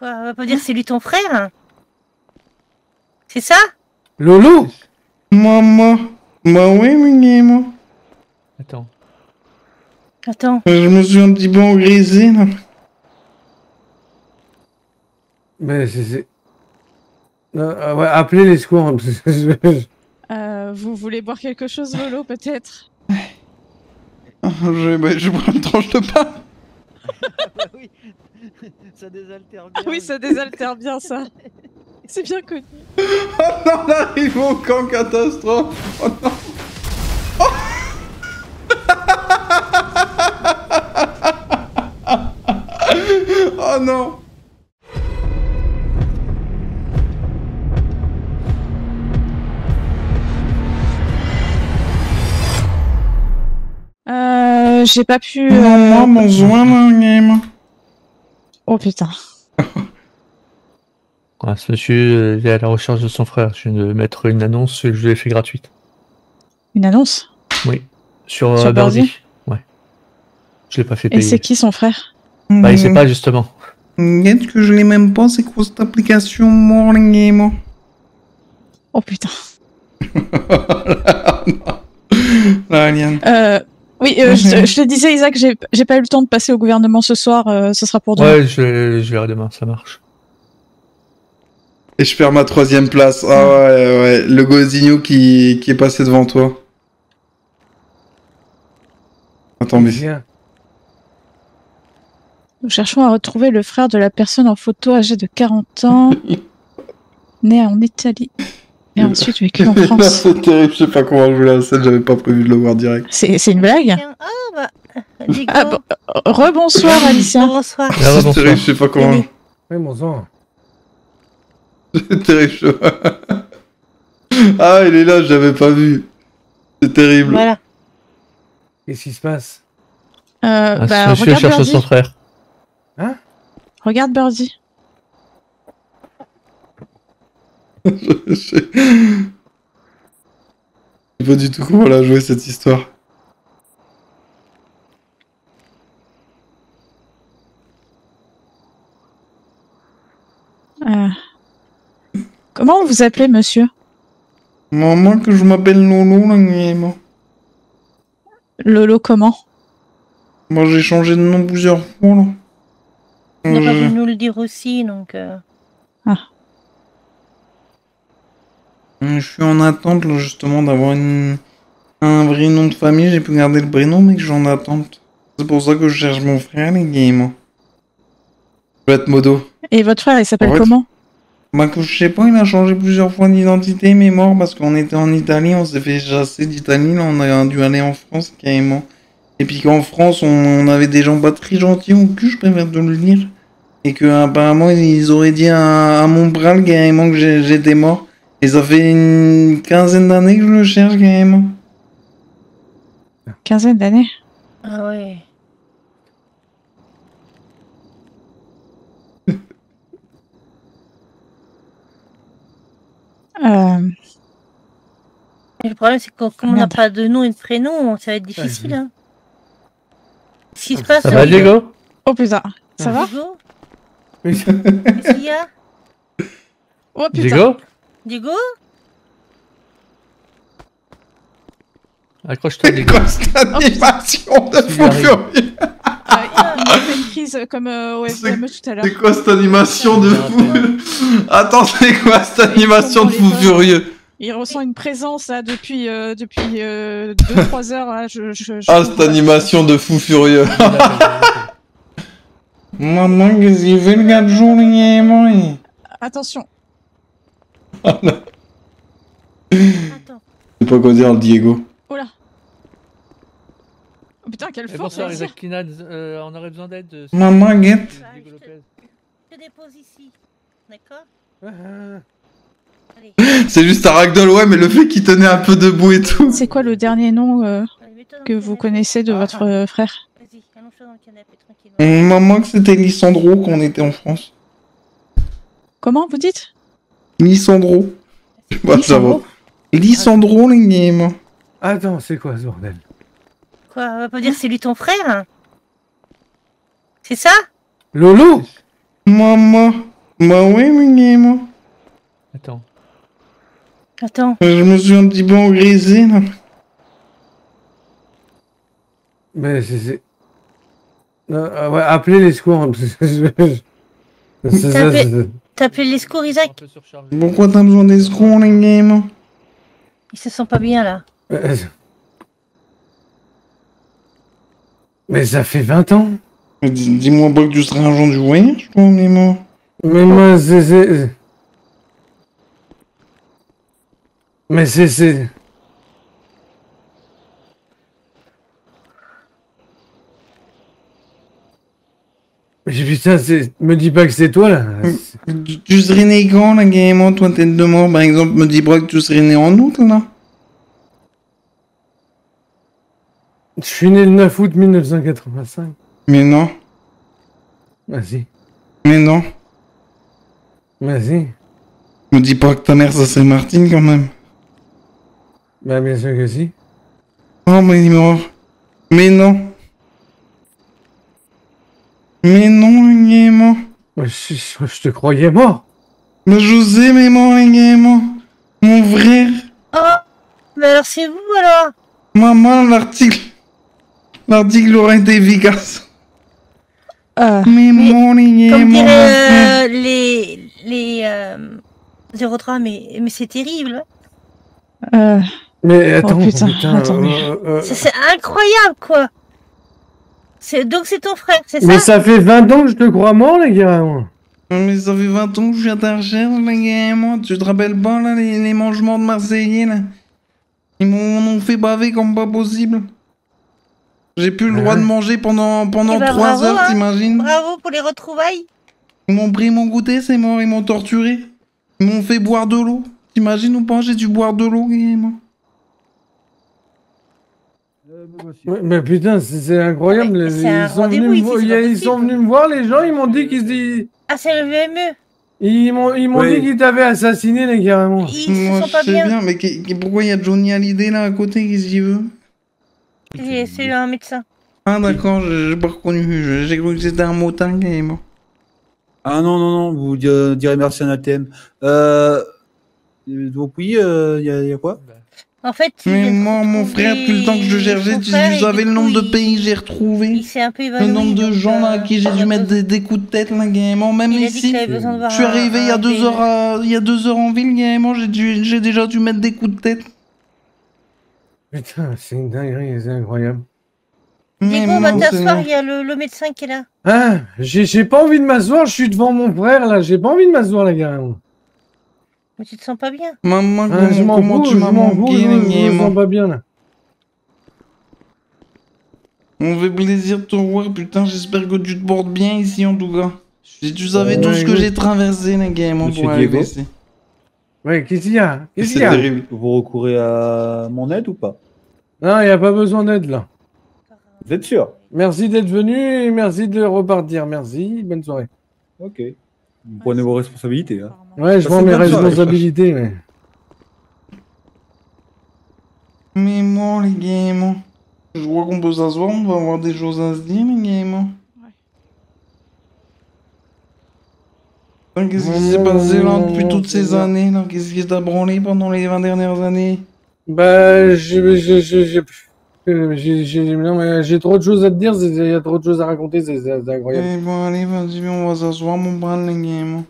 Quoi, on va pas dire c'est lui ton frère? C'est ça? Lolo? Maman. Bah oui, mais moi. Attends. Attends. Je me suis un petit peu engraissé, là. Mais c'est... ouais, appelez les secours. Vous voulez boire quelque chose, Lolo, peut-être? Je prends une tranche de pain. Bah oui, ça désaltère bien. Ah oui, ça désaltère bien, ça. C'est bien connu. Oh non, on arrive au camp catastrophe. Oh non. Oh non. J'ai pas pu... Maman, mon joint dans le game. Oh putain. Ouais, ce monsieur est à la recherche de son frère. Je viens de mettre une annonce que je lui ai fait gratuite. Une annonce? Oui. Sur Birdie? Birdie. Ouais. Je l'ai pas fait Et payer. c'est qui son frère? Bah, il sait pas, justement. Est-ce que je l'ai même pas, c'est quoi cette application Morning Game? Oh putain. La alien. Oui, je te disais, Isaac, j'ai pas eu le temps de passer au gouvernement ce soir, ce sera pour demain. Ouais, je verrai demain, ça marche. Et je perds ma 3ème place. Ah ouais, le Gozinho qui est passé devant toi. Attends, mais... Nous cherchons à retrouver le frère de la personne en photo âgée de 40 ans, né en Italie, et ensuite vécu en Là, France. c'est terrible, je sais pas comment jouer la scène, j'avais pas prévu de le voir direct. C'est une blague? Ah bah, Diego. Ah, rebonsoir, Alicia. Bonsoir. C'est terrible, je sais pas comment... Oui, mon sang. C'est terrible. Ah, il est là, j'avais pas vu. C'est terrible. Voilà. Qu'est-ce qui se passe? Bah, ce monsieur regarde cherche Birdie. son frère. Hein? Regarde Birdie. Je sais pas du tout comment la jouer cette histoire. Comment vous appelez, monsieur? Maman, que je m'appelle Lolo, là, game. Lolo comment? Moi, j'ai changé de nom plusieurs fois, là. On n'a pas pu nous le dire aussi, donc... Je suis en attente, là, justement, d'avoir un vrai nom de famille. J'ai pu garder le prénom, mais que je suis en attente. C'est pour ça que je cherche mon frère, les games. Je vais être modo. Et votre frère, il s'appelle En fait, comment? Bah, que je sais pas, il a changé plusieurs fois d'identité, mais mort, parce qu'on était en Italie, on s'est fait chasser d'Italie, là, on a dû aller en France, carrément. Et puis qu'en France, on avait des gens pas très gentils au cul, je préfère te le dire. Et que apparemment ils auraient dit à mon bral, carrément, que j'étais mort. Et ça fait une quinzaine d'années que je le cherche, carrément. Quinzaine d'années? Ah ouais. Et le problème, c'est que comme on n'a pas de nom et de prénom, ça va être difficile. Hein. Qu'est-ce qui se passe? Ça va, Diego? Oh putain, ça va? Diego? Oui. Qu'est-ce qu'il y a? Oh putain. Diego? Diego? Accroche-toi, Diego. Quoi cette animation de fou furieux? Il a fait une crise comme au FDM tout à l'heure. C'est quoi cette animation de fou? Attends, c'est quoi cette animation de fou furieux? Il ressent une présence là depuis 2-3 heures. Là, Ah, cette animation de fou furieux. Maman, qu'est-ce qu'il fait le gars de jour, les gamins? Attention. Oh non. Je sais pas quoi dire, le Diego. Oh là. Oh putain, quelle force! Bonsoir, Alicia. Isaac Kinad, on aurait besoin d'aide. Maman, guette. Diego Lopez. Je te dépose ici. D'accord? C'est juste un ragdoll, ouais, mais le fait qu'il tenait un peu debout et tout. C'est quoi le dernier nom que vous connaissez de votre frère? Vas-y, allonge-toi dans le canapé, tranquille. Maman, que c'était Lissandro quand on était en France. Comment vous dites? Lissandro. Bah, ça va. Lissandro, les gamins. Attends, c'est quoi ce bordel? Quoi, on va pas dire c'est lui ton frère? C'est ça? Lolo? Maman. Bah oui, mais Guillemot. Attends. Attends. Je me suis un petit peu engraissé, là. Mais c'est... ouais, appelez les secours. T'as appelé les secours, Isaac? Un peu surchargé. Pourquoi t'as besoin d'escrocs, les Guillemot? Ils se sentent pas bien, là. Mais ça fait 20 ans. Dis-moi pas que tu serais agent du voyage, toi, Guillemot. Mais moi, c'est... Mais c'est... Mais putain, me dis pas que c'est toi, là. Tu serais né quand, là, Guillemot, toi, tête de mort, par exemple? Me dis pas que tu serais né en août, là. Je suis né le 9 août 1985. Mais non. Vas-y. Mais non. Vas-y. Me dis pas que ta mère, ça serait Martine, quand même. Bah, bien sûr que si. Oh, mais il est mort. Mais non. Mais non, Guillemot. Je te croyais mort. Mais je sais, mais non, Guillemot. Mon frère. Oh! Mais alors c'est vous, alors? Maman, l'article aurait été efficace. Mais mon Comme Guillemot. dirait les 03, mais c'est terrible. Mais attends, Oh putain, putain, attendez. C'est incroyable, quoi. Donc c'est ton frère, c'est ça? Mais ça fait 20 ans que je te crois mort, les gars. Moi. Mais ça fait 20 ans que je suis à ta recherche, les Guillemot. Tu te rappelles pas, là, les mangements de Marseillais, là? Ils m'ont fait baver comme pas possible. J'ai plus le droit de manger pendant Eh ben, 3 bravo, heures, hein. t'imagines? Bravo pour les retrouvailles. Ils m'ont pris mon goûter, c'est mort, ils m'ont torturé. Ils m'ont fait boire de l'eau. T'imagines ou pas, j'ai dû boire de l'eau, Guillemot. Mais putain, c'est incroyable. Ouais, c'est un ils sont rendez-vous venus, ici, c'est pas ils sont possible. venus me voir, les gens, ils m'ont dit qu'ils... Ah, c'est le VME. Ils m'ont Oui. dit qu'ils t'avaient assassiné, les gars. Moi. Ils se Moi, sont je pas sais bien. bien, mais pourquoi il y a Johnny Hallyday là à côté, qu'est-ce qu'il veut? C'est un médecin. Ah d'accord, j'ai pas reconnu, j'ai cru que c'était un motin, Guillemot. Ah non, non, non, vous direz merci à un ATM. Donc oui, y a quoi? En fait, Mais il moi, mon frère, depuis le temps que je cherchais, son tu frère, et savais du le coup, nombre de il- pays que j'ai retrouvé. Il s'est un peu évanoui. Le nombre de donc, gens là à qui j'ai il dû a mettre besoin- des coups de tête là, Guillemot. Même Il a dit ici, qu'il avait besoin de voir je suis arrivé il y a un 2 VME. heures, il y a 2 heures en ville, Guillemot, j'ai déjà dû mettre des coups de tête. Putain, c'est une dinguerie, c'est incroyable. Diego, on va non, t'asseoir, c'est il y a le médecin qui est là. Ah, j'ai pas envie de m'asseoir, je suis devant mon frère, là. J'ai pas envie de m'asseoir, les gars. Mais tu te sens pas bien. Maman, Ah, je m'en comment fous, tu je m'as m'en fous, manqué, je me Guillemot. sens pas bien, là. On fait plaisir de te voir, putain, j'espère que tu te portes bien ici en tout cas. Si tu savais tout Ouais, ce que écoute. j'ai traversé, les Guillemot, Monsieur pour arriver Diego. ici. Ouais, qu'est-ce qu'il y a? Qu'est-ce C'est qu'il y a? terrible. Vous recourez à mon aide ou pas? Non, il n'y a pas besoin d'aide, là. Vous êtes sûr? Merci d'être venu et merci de repartir. Merci, bonne soirée. Ok. Vous prenez vos responsabilités. Hein. Ouais, je Passez prends mes bonne soirée. responsabilités, mais... Mais moi, les Guillemot, je crois qu'on peut s'asseoir, on va avoir des choses à se dire, les Guillemot. Qu'est-ce qui s'est passé là depuis toutes ces années là? Qu'est-ce qui t'a branlé pendant les 20 dernières années? Bah, non, mais j'ai trop de choses à te dire, il y a trop de choses à raconter, c'est incroyable. Eh bon, allez, vas-y, on va s'asseoir, mon bras, les Guillemot.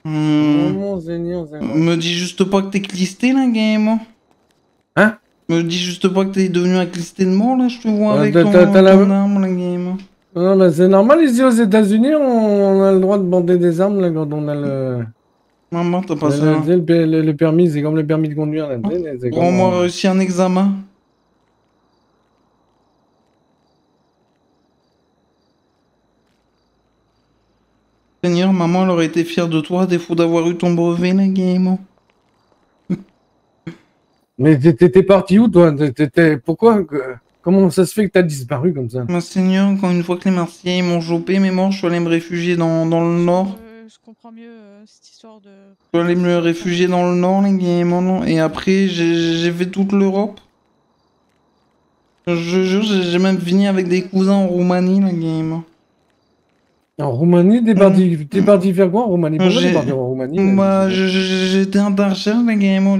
Monseigneur, c'est incroyable. Me dis juste pas que t'es clisté là, Guillemot. Hein? Me dis juste pas que t'es devenu un clisté de mort là, je te vois avec t'as- ton, t'as la- ton arme là, Guillemot. Non, mais c'est normal, ici aux États-Unis, on a le droit de bander des armes là, quand on a le... Maman, t'as pas tu ça. sais, le permis, c'est comme le permis de conduire. Là, tu sais, c'est comme- Prends-moi réussi un examen. Seigneur, maman, elle aurait été fière de toi, à défaut d'avoir eu ton brevet, là, Guillemot. Mais t'étais parti où, toi? Pourquoi Comment ça se fait que t'as disparu comme ça? Ma seigneur, quand une fois que les Marseillais m'ont chopé, mes morts, je suis allé me réfugier dans le nord. Je comprends mieux cette histoire de... Je suis allé me réfugier dans le nord, les gars, non. Et après, j'ai fait toute l'Europe. Je jure, j'ai même fini avec des cousins en Roumanie, la game. En Roumanie, t'es parti faire quoi en Roumanie? Pourquoi t'es parti en Roumanie? Bah, j'étais un tarcheur, la game.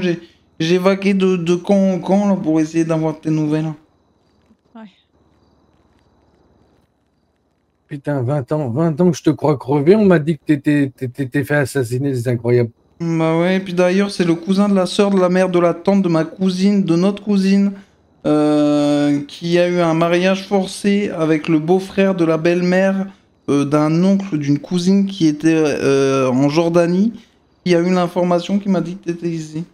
J'ai vaqué de camp en camp là, pour essayer d'avoir tes nouvelles. Ouais. Putain, 20 ans que je te crois crever, on m'a dit que t'étais fait assassiner, c'est incroyable. Bah ouais, et puis d'ailleurs, c'est le cousin de la sœur, de la mère, de la tante, de ma cousine, de notre cousine, qui a eu un mariage forcé avec le beau-frère de la belle-mère d'un oncle d'une cousine qui était en Jordanie, qui a eu l'information qui m'a dit que t'étais ici.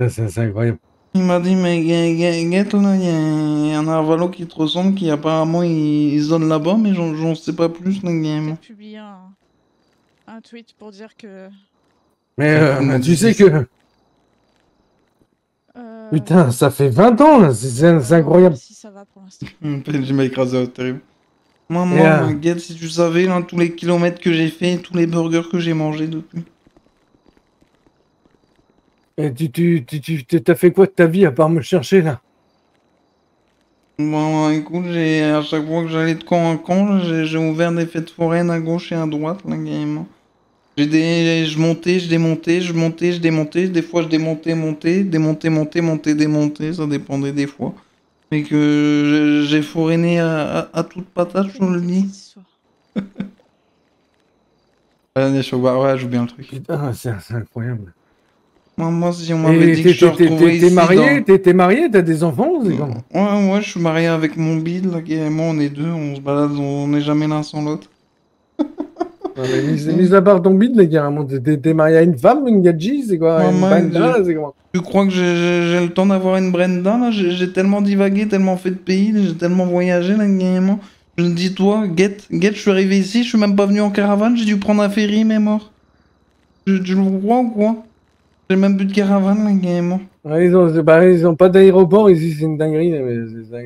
C'est incroyable. Il m'a dit, mais Guette, là, il y a un Arvalo qui te ressemble, qui apparemment il se donne là-bas, mais j'en sais pas plus, la game. J'ai publié un tweet pour dire que... Mais tu sais que... Putain, ça fait 20 ans là, c'est incroyable. Si ça va pour l'instant. Je m'ai écrasé, terrible. Moi, Guette, si tu savais, là, tous les kilomètres que j'ai fait, tous les burgers que j'ai mangés depuis. Et t'as fait quoi de ta vie à part me chercher là? Bon, écoute, à chaque fois que j'allais de camp en camp, j'ai ouvert des fêtes foraines à gauche et à droite, la game. Je montais, je démontais, je montais, je démontais. Des fois, je démontais, montais, démontais, montais, montais, démontais. Ça dépendait des fois. Mais que j'ai fourrainé à toute patate, je le dis. Ouais, je joue bien le truc. Putain, c'est incroyable. Moi, si on m'avait dit que je te retrouvais ici... T'es marié? T'as des enfants? Ouais, je suis marié avec mon bide, là, et moi, on est deux, on se balade, on n'est jamais l'un sans l'autre. Mis à part ton bide, là, carrément, t'es marié à une femme, une gadji, c'est quoi? Une Brenda, c'est comment? Tu crois que j'ai le temps d'avoir une Brenda, là? J'ai tellement divagué, tellement fait de pays, j'ai tellement voyagé, là, carrément. Je me dis, toi, Guette, je suis arrivé ici, je suis même pas venu en caravane, j'ai dû prendre un ferry, mais mort. Tu le crois ou quoi? J'ai même plus de caravane, là, carrément. Ouais, ils ont pas d'aéroport ici, c'est une dinguerie, mais c'est ça.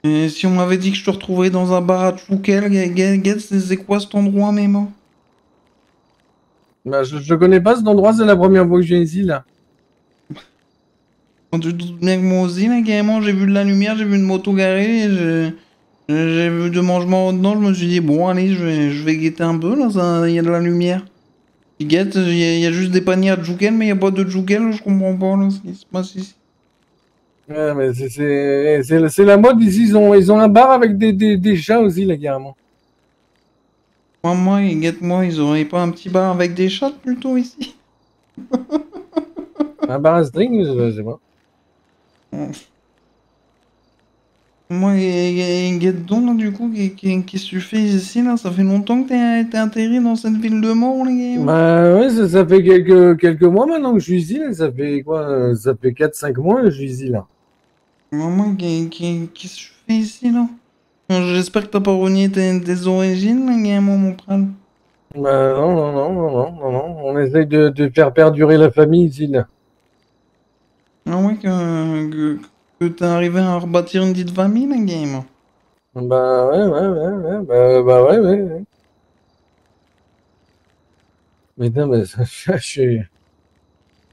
Et si on m'avait dit que je te retrouvais dans un bar à Tchoukel, Guette, c'est quoi cet endroit, même? Bah, je connais pas cet endroit, c'est la première fois que je viens ici, là. Tu te doutes bien que moi aussi, là, carrément, j'ai vu de la lumière, j'ai vu une moto garée, j'ai vu de mangement dedans, je me suis dit, bon, allez, je vais guetter un peu, là, il y a de la lumière. Je guette, il y a juste des paniers à Djouken, mais il n'y a pas de Djouken, je comprends pas, là, ce qui se passe ici. Ouais, mais c'est la mode ici, ils ont un bar avec des chats aussi, là, carrément. Moi, guette-moi, ils auraient pas un petit bar avec des chats, plutôt, ici? Un bar à string, je sais pas. Moi, guette donc, là, du coup, qu'est-ce que tu fais ici, là? Ça fait longtemps que t'es atterri dans cette ville de mort, les gars? Bah ouais, ça fait quelques mois maintenant que je suis ici, là. Ça fait quoi? Ça fait 4-5 mois que je suis ici, là. Moi, qu'est-ce que tu fais ici, là? J'espère que t'as pas renié tes origines, là, gars, mon pral. Bah non. On essaye de faire perdurer la famille ici, là. Ah ouais, que t'es arrivé à rebâtir une petite famille, la game. Bah ouais. Bah ouais. Mais non, mais je suis...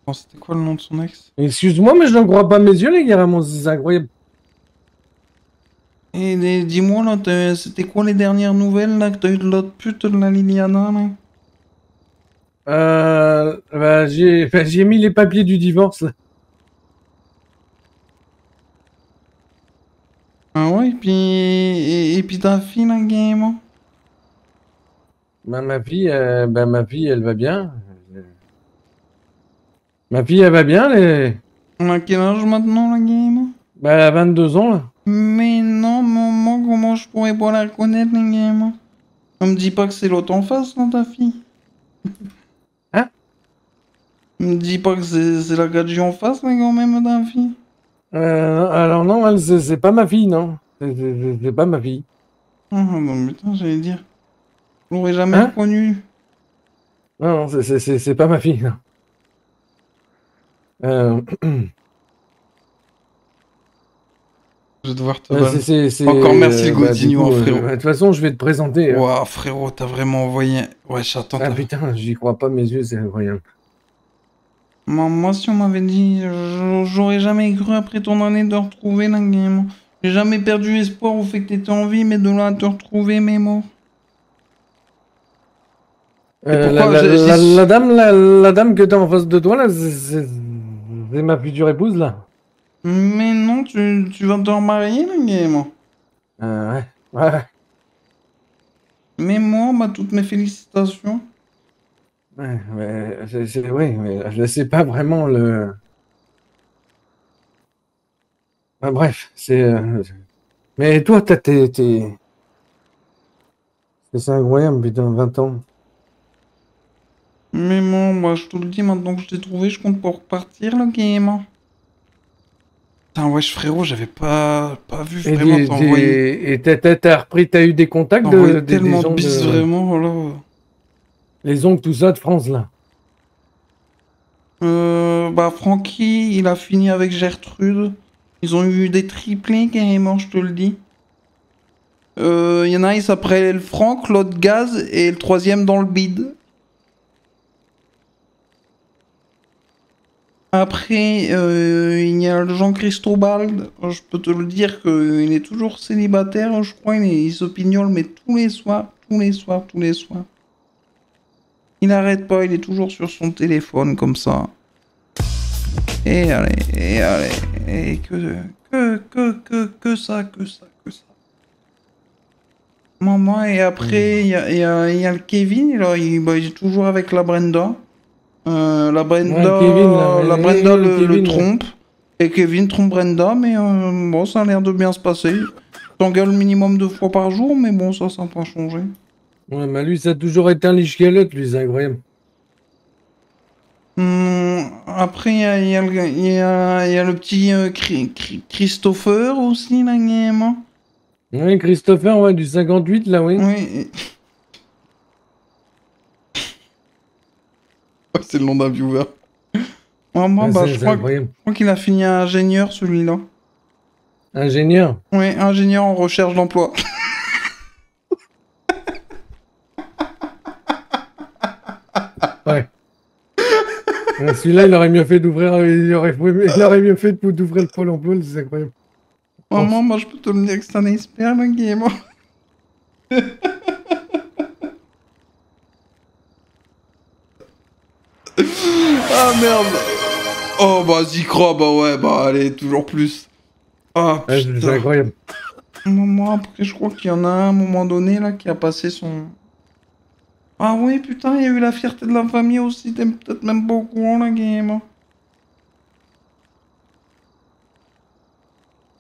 Oh, c'était quoi le nom de son ex? Excuse-moi, mais je n'en crois pas mes yeux, les gars, c'est incroyable. Et dis-moi, là, c'était quoi les dernières nouvelles, là, que t'as eu de l'autre pute de la Liliana, là? Bah, j'ai mis les papiers du divorce, là. Ah ouais, et puis ta fille, la game? Bah, ma fille, elle va bien. Ma fille, elle va bien, On a quel âge maintenant, la game? Bah, elle a 22 ans, là. Mais non, maman, comment je pourrais pas la reconnaître, la game? On me dit pas que c'est l'autre en face, non, ta fille? Hein? On me dit pas que c'est la gadget en face, la quand même, ta fille? Alors non, elle, c'est pas ma fille, non. C'est pas ma fille. Ah, non, putain, j'allais dire. Je l'aurais jamais reconnu. Non, c'est pas ma fille, non. Euh, Je vais devoir te euh, balancer. c'est- Encore merci, le bah, Godinho, du coup, frérot. de toute façon, je vais te présenter. Ouah, frérot, t'as vraiment envoyé. Ouais, j'attends. Ah putain, j'y crois pas, mes yeux, c'est incroyable. Moi, si on m'avait dit, j'aurais jamais cru après ton année de retrouver la game. J'ai jamais perdu espoir au fait que t'étais en vie, mais de là à te retrouver, mais mort. pourquoi La dame que t'as en face de toi, là, c'est ma future épouse, là. Mais non, tu vas te remarier, la game. Ouais, ouais. Mais moi, bah, toutes mes félicitations. Ouais, mais oui, mais je sais pas vraiment le. Enfin, bref, mais toi, c'est incroyable, putain, 20 ans. Mais bon, moi, je te le dis, maintenant que je t'ai trouvé, je compte pour repartir, la game. Putain, wesh, frérot, j'avais pas vu Et vraiment t'envoyer. t'as eu des contacts T'envoyer des tellement de gens bis, vraiment, oh là. les oncles, tout ça de France, là. Bah, Francky, il a fini avec Gertrude. Ils ont eu des triplés carrément, je te le dis. Il y en a un, il s'appelle Franck, l'autre Gaz, et le troisième dans le bide. Après, il y a le Jean Cristobal. Je peux te le dire qu'il est toujours célibataire, je crois. Il se pignole, mais tous les soirs, tous les soirs, tous les soirs. Il n'arrête pas, il est toujours sur son téléphone comme ça. Et allez, et que ça. Maman, et après, il y a le Kevin, là, il est toujours avec la Brenda. La Brenda, Ouais, Kevin, là, la mais- Brenda le Kevin, ouais. trompe. Et Kevin trompe Brenda, mais bon, ça a l'air de bien se passer. T'engueules minimum 2 fois par jour, mais bon, ça n'a pas changé. Ouais, mais lui, ça a toujours été un liche-calotte, lui, c'est incroyable. Après, il y a le petit Christopher aussi, la game. Oui, Christopher, ouais, du 58, là, oui. Oui. C'est le nom d'un viewer. Moi, Ouais, bah, c'est incroyable. je crois qu'il a fini ingénieur, celui-là. Ingénieur. Oui, ingénieur en recherche d'emploi. Ouais. Celui-là, il aurait mieux fait d'ouvrir, il aurait mieux fait d'ouvrir le pôle emploi, c'est incroyable. Moi, je peux te le dire que c'est un expert, le game. Ah merde. Oh bah j'y crois, bah ouais, bah allez, toujours plus. Ah Ouais, c'est putain. incroyable. Moi, après, je crois qu'il y en a un à un moment donné là qui a passé son. Ah oui, putain, il y a eu la fierté de la famille aussi, t'es peut-être même pas au courant, la game.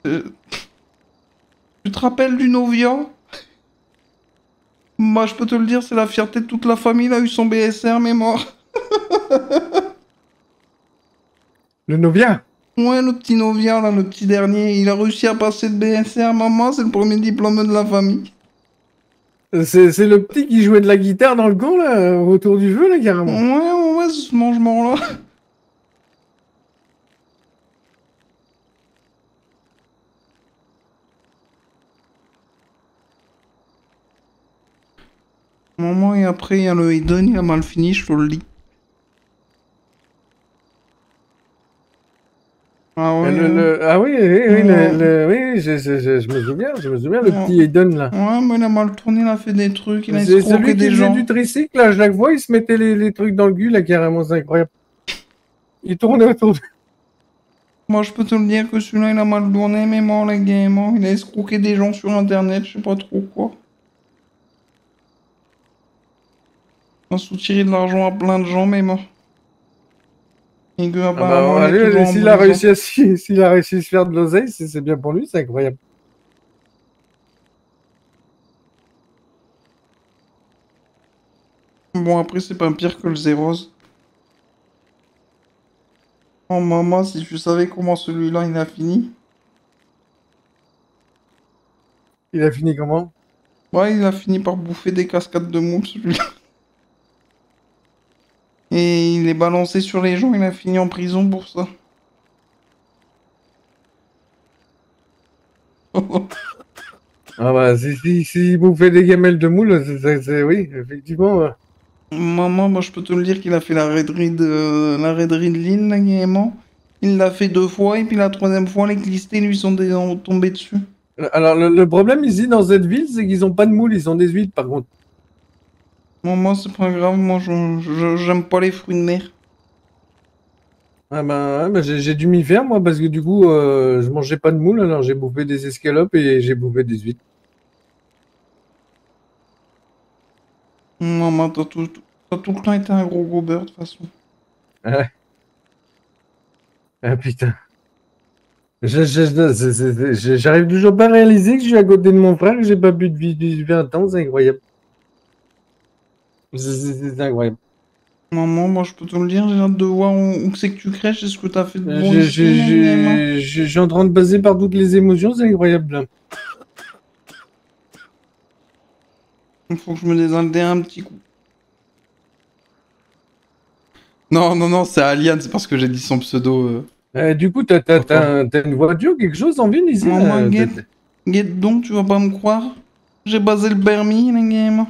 Tu te rappelles du Novia? Moi, je peux te le dire, c'est la fierté de toute la famille, il a eu son BSR, mais mort. Le Novia. Ouais, le petit Novia, là, le petit dernier, il a réussi à passer le BSR, maman, c'est le premier diplôme de la famille. C'est le petit qui jouait de la guitare dans le coin, là, autour du feu, là, carrément. Ouais, c'est ce mangement-là. Maman, et après, il y a le Eden, il a mal fini, je te le dis. Ah ouais. Ah oui, Ouais. oui, je me souviens, le Ouais. petit Aiden, là. Ouais, mais il a mal tourné, il a fait des trucs, il a C'est escroqué celui qui des faisait gens. du tricycle, là, chaque fois, il se mettait les trucs dans le cul, là, carrément, c'est incroyable. Il tournait autour de... Moi, je peux te le dire que celui-là, il a mal tourné, mais mort, les gars, mort. Il a escroqué des gens sur Internet, je sais pas trop quoi. Il a soutiré de l'argent à plein de gens, mais mort. Et que, apparemment, il est toujours en s'il a prison. s'il a réussi à se faire de l'oseille, c'est bien pour lui, c'est incroyable. Bon, après, c'est pas pire que le Zéros. Oh, maman, si tu savais comment celui-là, il a fini. Il a fini comment? Ouais, il a fini par bouffer des cascades de moules, celui-là. Et il est balancé sur les gens, il a fini en prison pour ça. Ah bah, si vous faites des gamelles de moules, oui, effectivement. Maman, moi je peux te le dire qu'il a fait la raiderie de Lille, là, carrément. Il l'a fait 2 fois, et puis la 3e fois, les clistés lui sont tombés dessus. Alors, le problème ici, dans cette ville, c'est qu'ils ont pas de moules, ils ont des huîtres, par contre. Moi, c'est pas grave, moi j'aime pas les fruits de mer. Ah bah, j'ai dû m'y faire, moi, parce que du coup, je mangeais pas de moules, alors j'ai bouffé des escalopes et j'ai bouffé des huîtres. Maman, t'as tout le temps été un gros beurre, de toute façon. Ah, ah putain. J'arrive toujours pas à réaliser que je suis à côté de mon frère, que j'ai pas bu depuis 20 ans, c'est incroyable. C'est incroyable. Maman, moi je peux te le dire, j'ai hâte de voir où c'est que tu crèches et ce que t'as fait de bon ici, maman. Je suis en train de passer par toutes les émotions, c'est incroyable. Il faut que je me désaltère un petit coup. Non, c'est Aliane, c'est parce que j'ai dit son pseudo. Du coup, t'as une voiture, quelque chose en ville ici? Maman, guette donc, tu vas pas me croire. J'ai basé le permis, la game.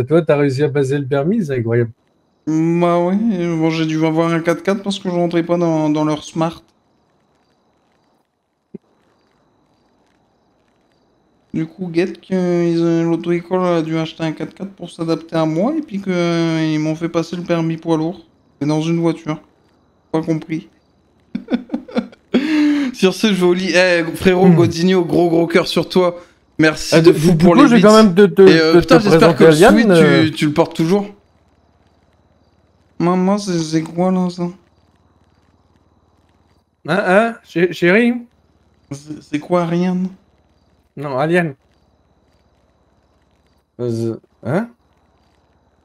Toi, t'as réussi à passer le permis, c'est incroyable. Bah ouais, bon, j'ai dû avoir un 4x4 parce que je rentrais pas dans leur smart. Du coup, guette que l'auto-école a dû acheter un 4x4 pour s'adapter à moi et puis qu'ils m'ont fait passer le permis poids lourd. Et dans une voiture. Pas compris. Sur ce, je vais au lit. Eh, frérot, Godinho, gros cœur sur toi. Merci de fou pour les je vais bits. quand même Putain, j'espère que le Aliane, sweat, tu le portes toujours. Maman, c'est quoi là, ça? Chérie? C'est quoi, Ariane? Non, Aliane. Hein?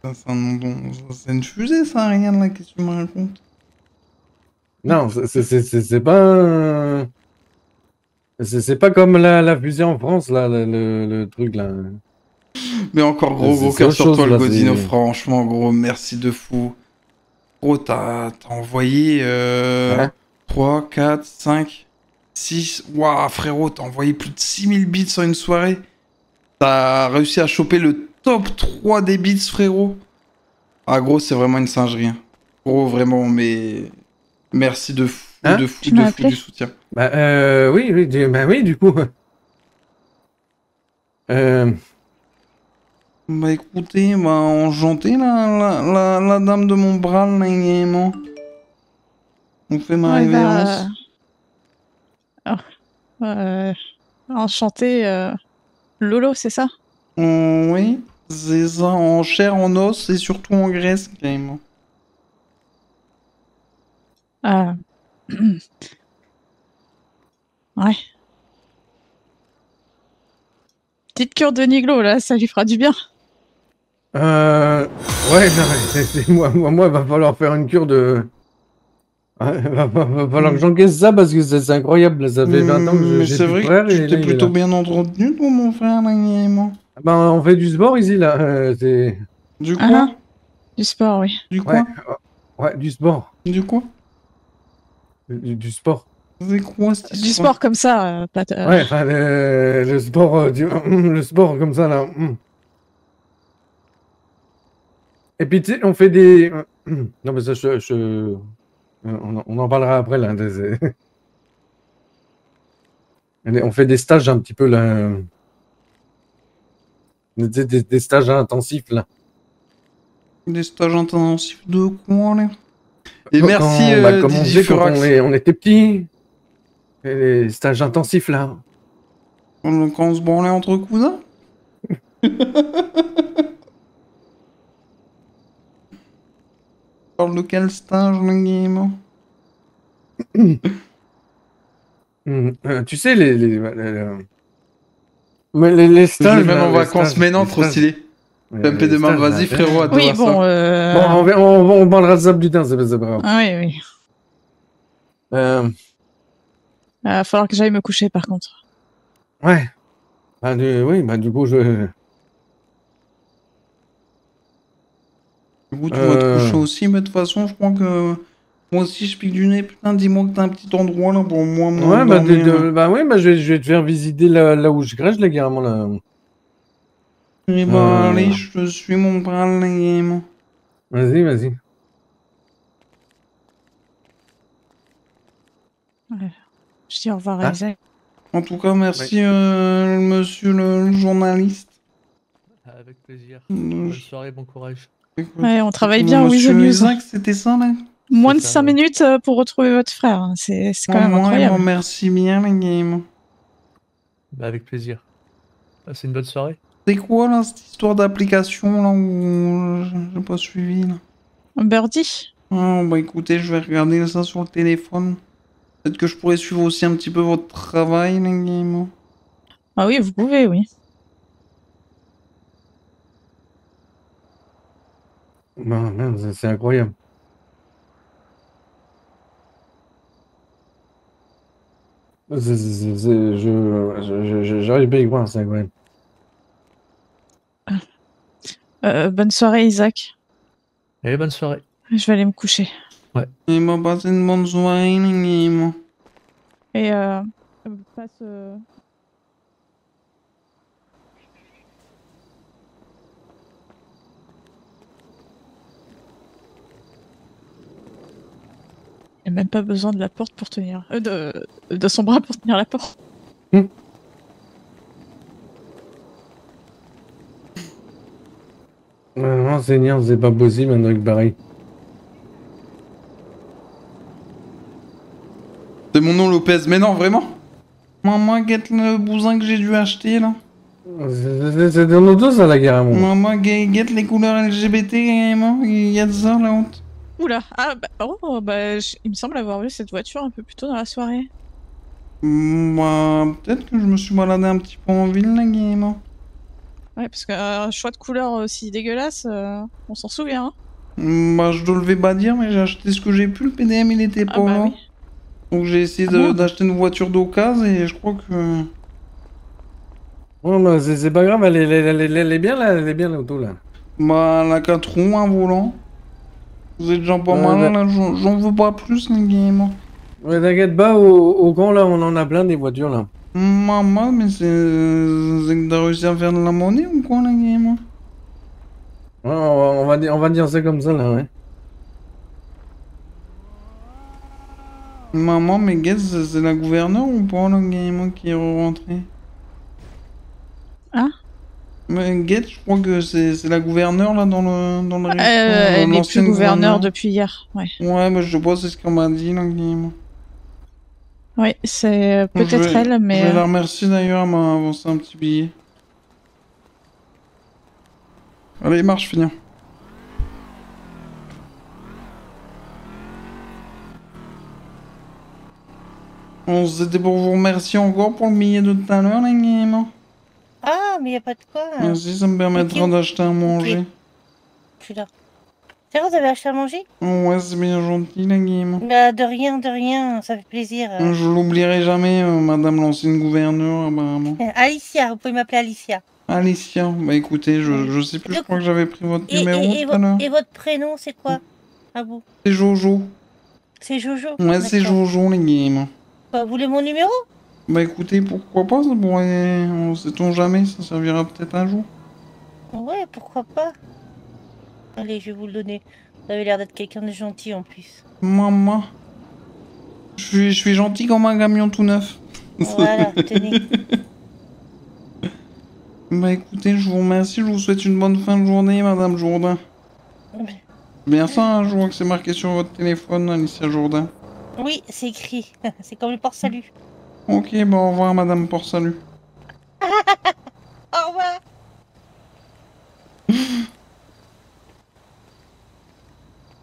C'est une fusée, ça, Ariane, là, qu'est-ce que tu me racontes? Non, c'est pas... C'est pas comme la fusée en France, là, le truc, là. Mais encore gros cœur sur toi, le Godino, franchement, gros, merci de fou. Gros, t'as envoyé 3, 4, 5, 6... Waouh, frérot, t'as envoyé plus de 6000 bits en une soirée. T'as réussi à choper le top 3 des bits, frérot. Ah, gros, c'est vraiment une singerie. Hein. Gros, vraiment, mais... Merci de fou, de fou du soutien. Oui, du coup... Bah écoutez, enchanté la dame de mon bras, là, également. On fait ma révérence. Enchanté, Lolo, c'est ça? Oui, c'est ça, en chair, en os et surtout en graisse, carrément. Ouais. Petite cure de Niglo, là, ça lui fera du bien. Ouais, non, moi, il va falloir faire une cure de... va falloir que j'encaisse ça parce que c'est incroyable, ça fait 20 ans que j'ai plus de frère. Mais c'est vrai que tu t'es plutôt bien entretenu, toi, mon frère, là, carrément. On fait du sport ici, là. Du quoi? Du sport, oui. Du quoi? Ouais, du sport. Du quoi? Du sport. C'est quoi, du sport comme ça, pas Ouais, enfin, le sport, le sport comme ça, là. Et puis, tu sais, on fait des... Non, mais ça, on en parlera après, là. On fait des stages un petit peu, là. Des stages intensifs, là. Des stages intensifs de quoi, là? Et merci, comme on disait quand on était petits. Les stages intensifs, là. Quand on se branlait entre cousins? Parle de quel stage, le game? Tu sais, les stages... même en vacances, mais non, trop stylé. MP de main, vas-y, frérot, à toi. Oui, bon, on parlera de ça plus tard, c'est pas grave. Oui. Va falloir que j'aille me coucher, par contre. Ouais. Du coup, Du coup, tu vas te coucher aussi, mais de toute façon, je crois que moi aussi je pique du nez. Putain, dis-moi que t'as un petit endroit là pour moi. Ouais, bah, je vais te faire visiter là où je crèche, les gars, là. Eh ben, allez, je te suis mon bras, les gars. Vas-y, vas-y. Ouais. Je dis au revoir à Ah. Isaac. En tout cas, merci, monsieur le journaliste. Avec plaisir. Euh, Bonne soirée, bon courage. Ouais, on travaille bien, Monsieur Weasel News. Isaac, c'était ça, là? Moins de ça, 5 ouais. minutes pour retrouver votre frère. Hein. C'est quand même Moi, incroyable. merci bien, les gars. Bah, avec plaisir. Passez une bonne soirée. C'est quoi, là, cette histoire d'application, là, où j'ai pas suivi, là? Birdie. Ah, bah écoutez, je vais regarder ça sur le téléphone. Peut-être que je pourrais suivre aussi un petit peu votre travail, les gars. Ah oui, vous pouvez, oui. Bah, merde, c'est incroyable. J'arrive pas à y croire, c'est incroyable. Bonne soirée, Isaac. Allez, bonne soirée. Je vais aller me coucher. Et bah, passez une bonne soirée, les gars. Et passe. Il n'y a même pas besoin de la porte pour tenir. De son bras pour tenir la porte. Non, Seigneur, c'est pas possible, un truc pareil. C'est mon nom Lopez, mais non, vraiment? Maman, guette le bousin que j'ai dû acheter, là. C'est dans nos dos, ça, la guerre à mon. Maman, guette les couleurs LGBT, maman. Il y a de ça, la honte. Oula, il me semble avoir vu cette voiture un peu plus tôt dans la soirée. Bah, peut-être que je me suis baladé un petit peu en ville, la game. Ouais, parce qu'un choix de couleur aussi dégueulasse, on s'en souvient. Hein. Bah, je devais pas dire, mais j'ai acheté ce que j'ai pu. Le PDM, il était pas là. Oui. Donc j'ai essayé d'acheter une voiture d'occasion et je crois que... Oh, bah, c'est pas grave, elle est bien là, elle est bien l'auto là. Bah, la 4 roues, un volant. Vous êtes déjà pas mal, là. J'en veux pas plus, les game. Ouais, t'inquiète pas, au camp là, on en a plein des voitures là. Maman, mais c'est que t'as réussi à faire de la monnaie ou quoi, la game? Ouais, on va dire ça comme ça là, ouais. Maman, mais guess, c'est la gouverneure ou pas, la game, qui est rentrée? Hein? Mais Guette, je crois que c'est la gouverneure là dans le restaurant. Elle n'est plus gouverneure depuis hier, ouais. Ouais, mais je sais pas, c'est ce qu'on m'a dit là. Oui, c'est peut-être elle, mais... Je vais la remercier d'ailleurs, elle m'a avancé un petit billet. Allez, marche, finis. C'était pour vous remercier encore pour le billet de tout à l'heure, la game. Ah, mais y a pas de quoi. Merci, ça me permettra d'acheter à manger. Je suis là. C'est vrai, vous avez acheté à manger? Ouais, c'est bien gentil, la game. Bah, de rien, ça fait plaisir. Je l'oublierai jamais, madame l'ancienne gouverneure, apparemment. Alicia, vous pouvez m'appeler Alicia. Alicia, bah écoutez, je sais plus, je crois que j'avais pris votre numéro tout à l'heure. Et votre prénom, c'est quoi? À vous? C'est Jojo. C'est Jojo? Ouais, c'est Jojo, les games. Vous voulez mon numéro? Bah écoutez, pourquoi pas, ça pourrait... On sait-on jamais, ça servira peut-être un jour. Ouais, pourquoi pas. Allez, je vais vous le donner. Vous avez l'air d'être quelqu'un de gentil en plus. Maman. Je suis gentil comme un camion tout neuf. Voilà, tenez. Bah écoutez, je vous remercie, je vous souhaite une bonne fin de journée, madame Jourdain. Bien ça, hein, je vois que c'est marqué sur votre téléphone, Alicia Jourdain. Oui, c'est écrit. C'est comme le port-salut. Ok, bah au revoir, madame Port-Salut. Au revoir.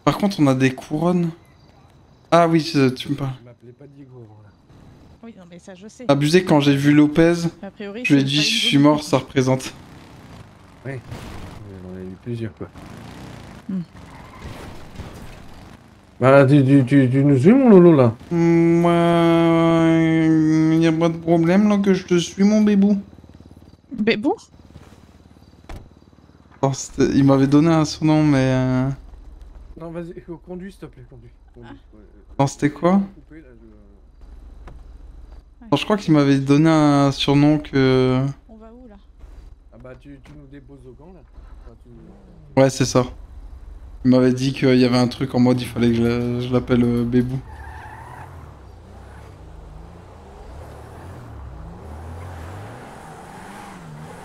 Par contre, on a des couronnes. Ah oui, tu me parles. Je m'appelais pas Diego. Oui, non, mais ça, je sais. Abusé, quand j'ai vu Lopez, A priori, je lui ai dit, je suis mort, ça représente. Oui, j'en ai eu plusieurs quoi. Bah, tu nous suis, mon Lolo là? Y a pas de problème là que je te suis, mon bébou. Bébou? Oh, il m'avait donné un surnom, mais... Non, vas-y, conduis, s'il te plaît, conduis. Non, c'était quoi? Couper, là, Non, je crois qu'il m'avait donné un surnom que... On va où là? Ah bah, tu nous déposes au camp, là. Enfin, Ouais, c'est ça. Il m'avait dit qu'il y avait un truc en mode, il fallait que je l'appelle Bébou.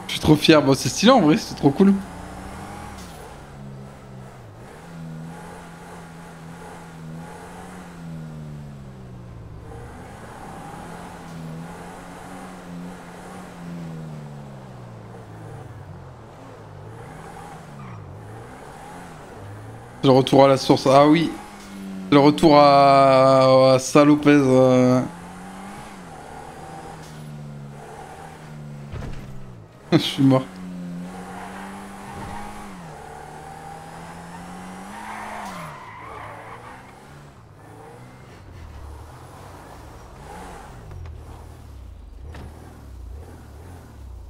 Je suis trop fier. Bon, c'est stylé en vrai, c'est trop cool. C'est le retour à la source. Ah oui. C'est le retour à Salopez. Je suis mort.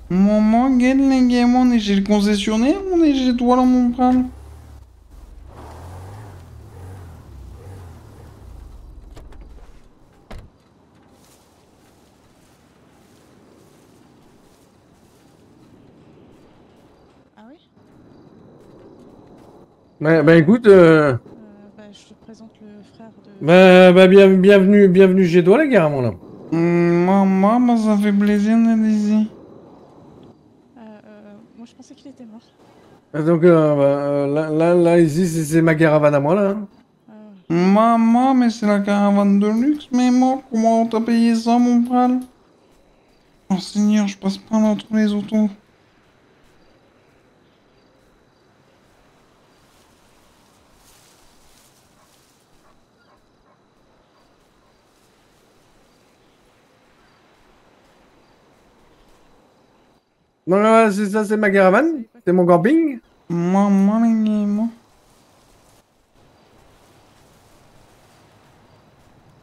Maman, regarde les gamins, on est chez le concessionnaire, on est chez toi là, mon frère. Ah oui? Bah écoute, Bah, je te présente le frère de. bienvenue chez toi, les gars, mon là. Maman, bah, ça fait plaisir d'être ici. Moi je pensais qu'il était mort. Donc, là, ici, c'est ma caravane à moi, là. Maman, mais c'est la caravane de luxe, mais moi, comment t'as payé ça, mon frère? Oh Seigneur, je passe pas entre les autos. Donc, c'est ça, c'est ma caravane. C'est mon camping. Maman, les gamins.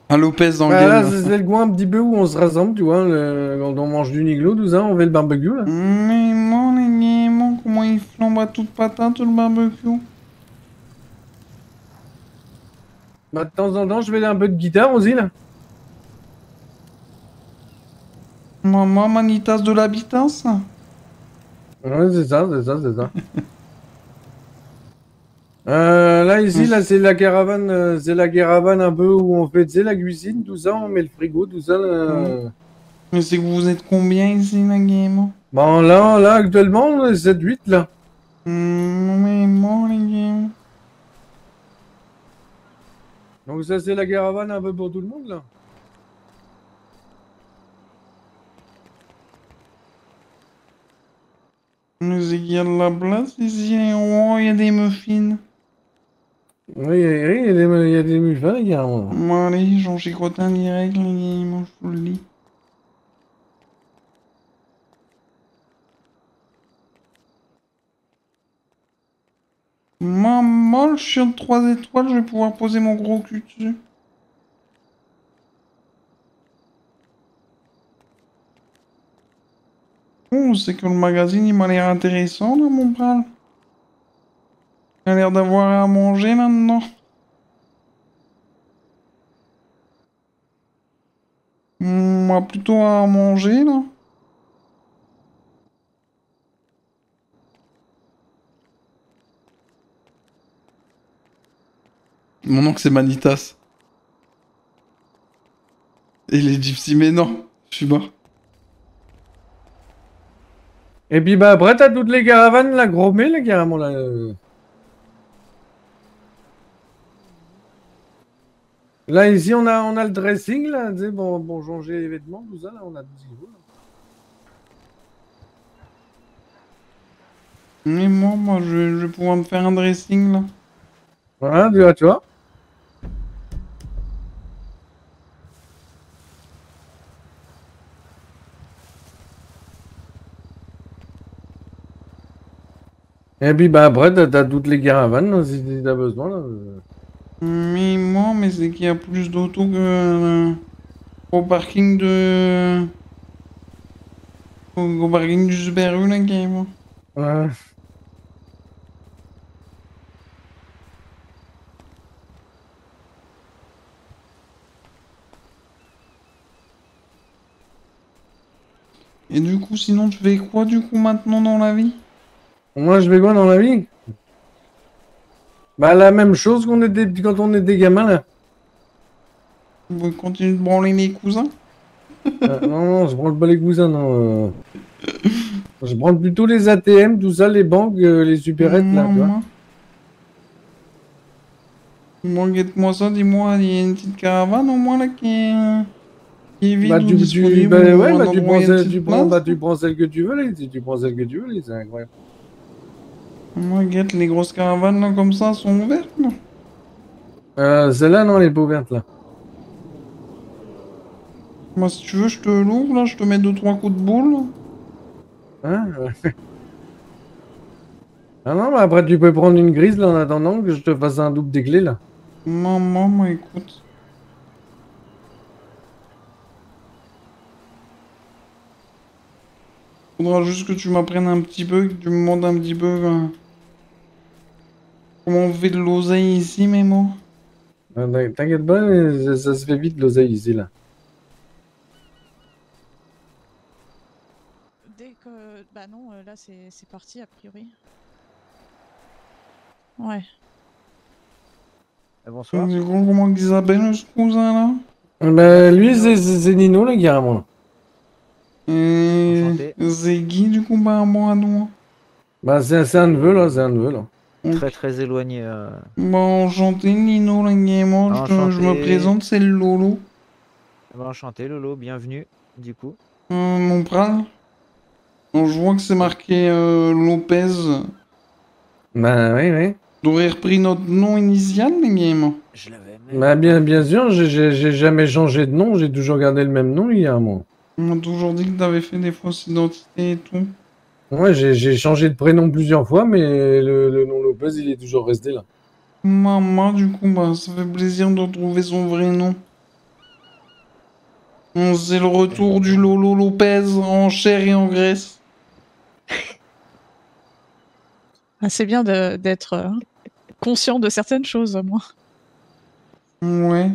À Lopez dans le Là, game. c'est le coin un petit peu où on se rassemble, tu vois. Quand on mange du niglo, tout ça, on fait le barbecue, là. Mais non, les gamins, comment ils flambent à toute patate le barbecue. Bah, de temps en temps, je fais un peu de guitare aussi, là. Maman, manitas de l'habitance. Ouais, c'est ça, c'est ça, c'est ça. Là, ici, là, c'est la caravane un peu où on fait, tu sais, la cuisine, tout ça, on met le frigo, tout ça, là. Mais c'est que vous êtes combien ici, les gamins? Bon, là, actuellement, on est 7-8, là. Mais bon, les gamins. Donc, ça, c'est la caravane un peu pour tout le monde, là. Mais c'est qu'il y a de la place ici. Oh, il y a des muffins. Oui, il y a des muffins, les gars. Bon, allez, j'en chicote un direct, les gamins, je vous le dis. Maman, le chien de 3 étoiles, je vais pouvoir poser mon gros cul dessus. Oh, c'est que le magazine, il m'a l'air intéressant, là, mon pral. Il a l'air d'avoir à manger, là-dedans. Moi, plutôt à manger, là. Mon oncle, c'est Manitas. Et les gypsies, mais non, je suis mort. Et puis, bah, après, t'as toutes les caravanes, là, gromées, là, carrément, là. Là, ici, on a le dressing, là, tu sais, bon, changer les vêtements, tout ça, là, on a tout ce qu'il faut, là. Mais moi, je vais pouvoir me faire un dressing, là. Voilà, tu vois. Et puis, bah, après, t'as toutes les caravanes, là, si t'as besoin, là. Mais moi, mais c'est qu'il y a plus d'autos que au parking de... Au parking du Super U, là, carrément. Ouais. Et du coup, sinon, tu fais quoi, du coup, maintenant, dans la vie? Moi, je vais quoi dans la vie? Bah, la même chose qu'on était quand on était gamin, là. Vous continuez de branler les cousins? Non, non, je branle pas les cousins, non. Je branle plutôt les ATM, tout ça, les banques, les supérettes, là, tu vois. Moi, guette-moi ça, dis-moi, il y a une petite caravane, au moins, là, qui est vide Bah, ou tu, disponible, bah, ou ouais, un bah, tu endroit où prends, il y a une tu petite prends, place? bah, tu prends celle que tu veux, tu prends celle que tu veux, c'est incroyable. Moi, guette, les grosses caravanes, là, comme ça, sont ouvertes, non? Celle-là, non, elle est pas ouverte, là. Moi, si tu veux, je te l'ouvre, là, je te mets 2-3 coups de boule. Hein? Ah non, bah, après, tu peux prendre une grise, là, en attendant que je te fasse un double des clés, là. Maman, moi, écoute. Faudra juste que tu m'apprennes un petit peu, que tu me montres un petit peu comment on fait de l'oseille ici, Mémo. T'inquiète pas, ça se fait vite, l'oseille, ici, là. Dès que. Bah non, là c'est parti a priori. Ouais. Bonsoir. C'est con, comment il s'appelle, ce cousin, là? Bah, lui, c'est Nino, là, carrément. Et... Enchanté. c'est qui, du coup, par rapport à nous? Bah, c'est un neveu, là, c'est un neveu, là. Très très éloigné. Bon, enchanté, Nino, là, gaiement. Je me Enchanté. présente, c'est le Lolo. Enchanté Lolo, bienvenue du coup. Mon pral. Donc, je vois que c'est marqué Lopez. Bah, oui, oui. T'aurais repris notre nom initial, les games. Je l'avais Bah, bien sûr, j'ai jamais changé de nom, j'ai toujours gardé le même nom, il y a un mois. On m'a toujours dit que t'avais fait des fausses identités et tout. Ouais, j'ai changé de prénom plusieurs fois, mais le nom Lopez, il est toujours resté là. Maman, du coup, bah, ça fait plaisir de retrouver son vrai nom. C'est le retour du Lolo Lopez en chair et en graisse. Ah, c'est bien d'être conscient de certaines choses, au moins. Ouais.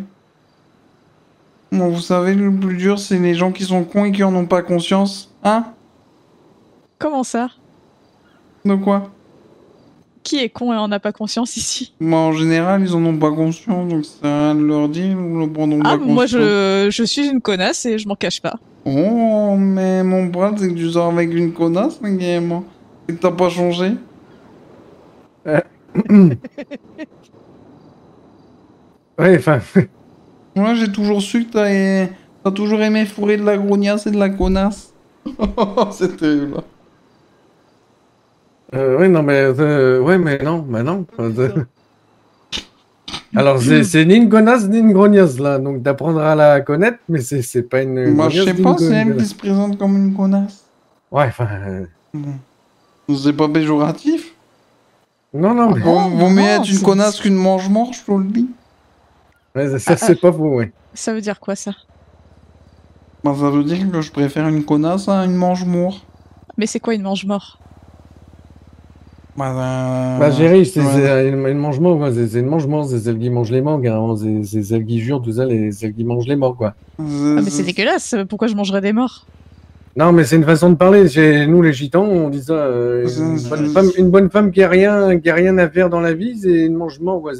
Bon, vous savez, le plus dur, c'est les gens qui sont cons et qui en ont pas conscience. Hein? Comment ça? De quoi? Qui est con et en a pas conscience ici? Bah, en général, ils en ont pas conscience, donc ça sert à rien de leur dire ou le prendre Ah, pas moi conscience. je suis une connasse et je m'en cache pas. Oh, mais mon bras, c'est que tu sors avec une connasse, le game. C'est que t'as pas changé. Ouais, enfin, Moi, j'ai toujours su que t'as toujours aimé fourrer de la grognasse et de la connasse. C'est terrible. ouais, non, mais, ouais, mais non, mais non. Alors, c'est ni une connasse, ni une grognasse, là, donc t'apprendras à la connaître, mais c'est pas une Bah, je grognasse, sais ni pas, une c'est elle qui connasse. se présente comme une connasse. Ouais, enfin, C'est pas péjoratif. non, non, mais, Vaut mieux non, être une c'est- connasse qu'une mange-mort, je te le dis. ouais, ça, c'est pas faux, ouais. Ça veut dire quoi ça? Bah, ça veut dire que je préfère une connasse à une mange-mort. Mais c'est quoi une mange-mort? Bah, Géry, c'est ouais. une mange-mort, quoi. C'est une mange-mort, c'est celle qui mange les morts, carrément. C'est celle qui jure, tout ça, celle qui mange les morts, quoi. Ah, mais c'est dégueulasse, pourquoi je mangerais des morts? Non, mais c'est une façon de parler. Chez nous, les gitans, on dit ça. Une bonne femme qui a rien à faire dans la vie, c'est une mange-mort, quoi.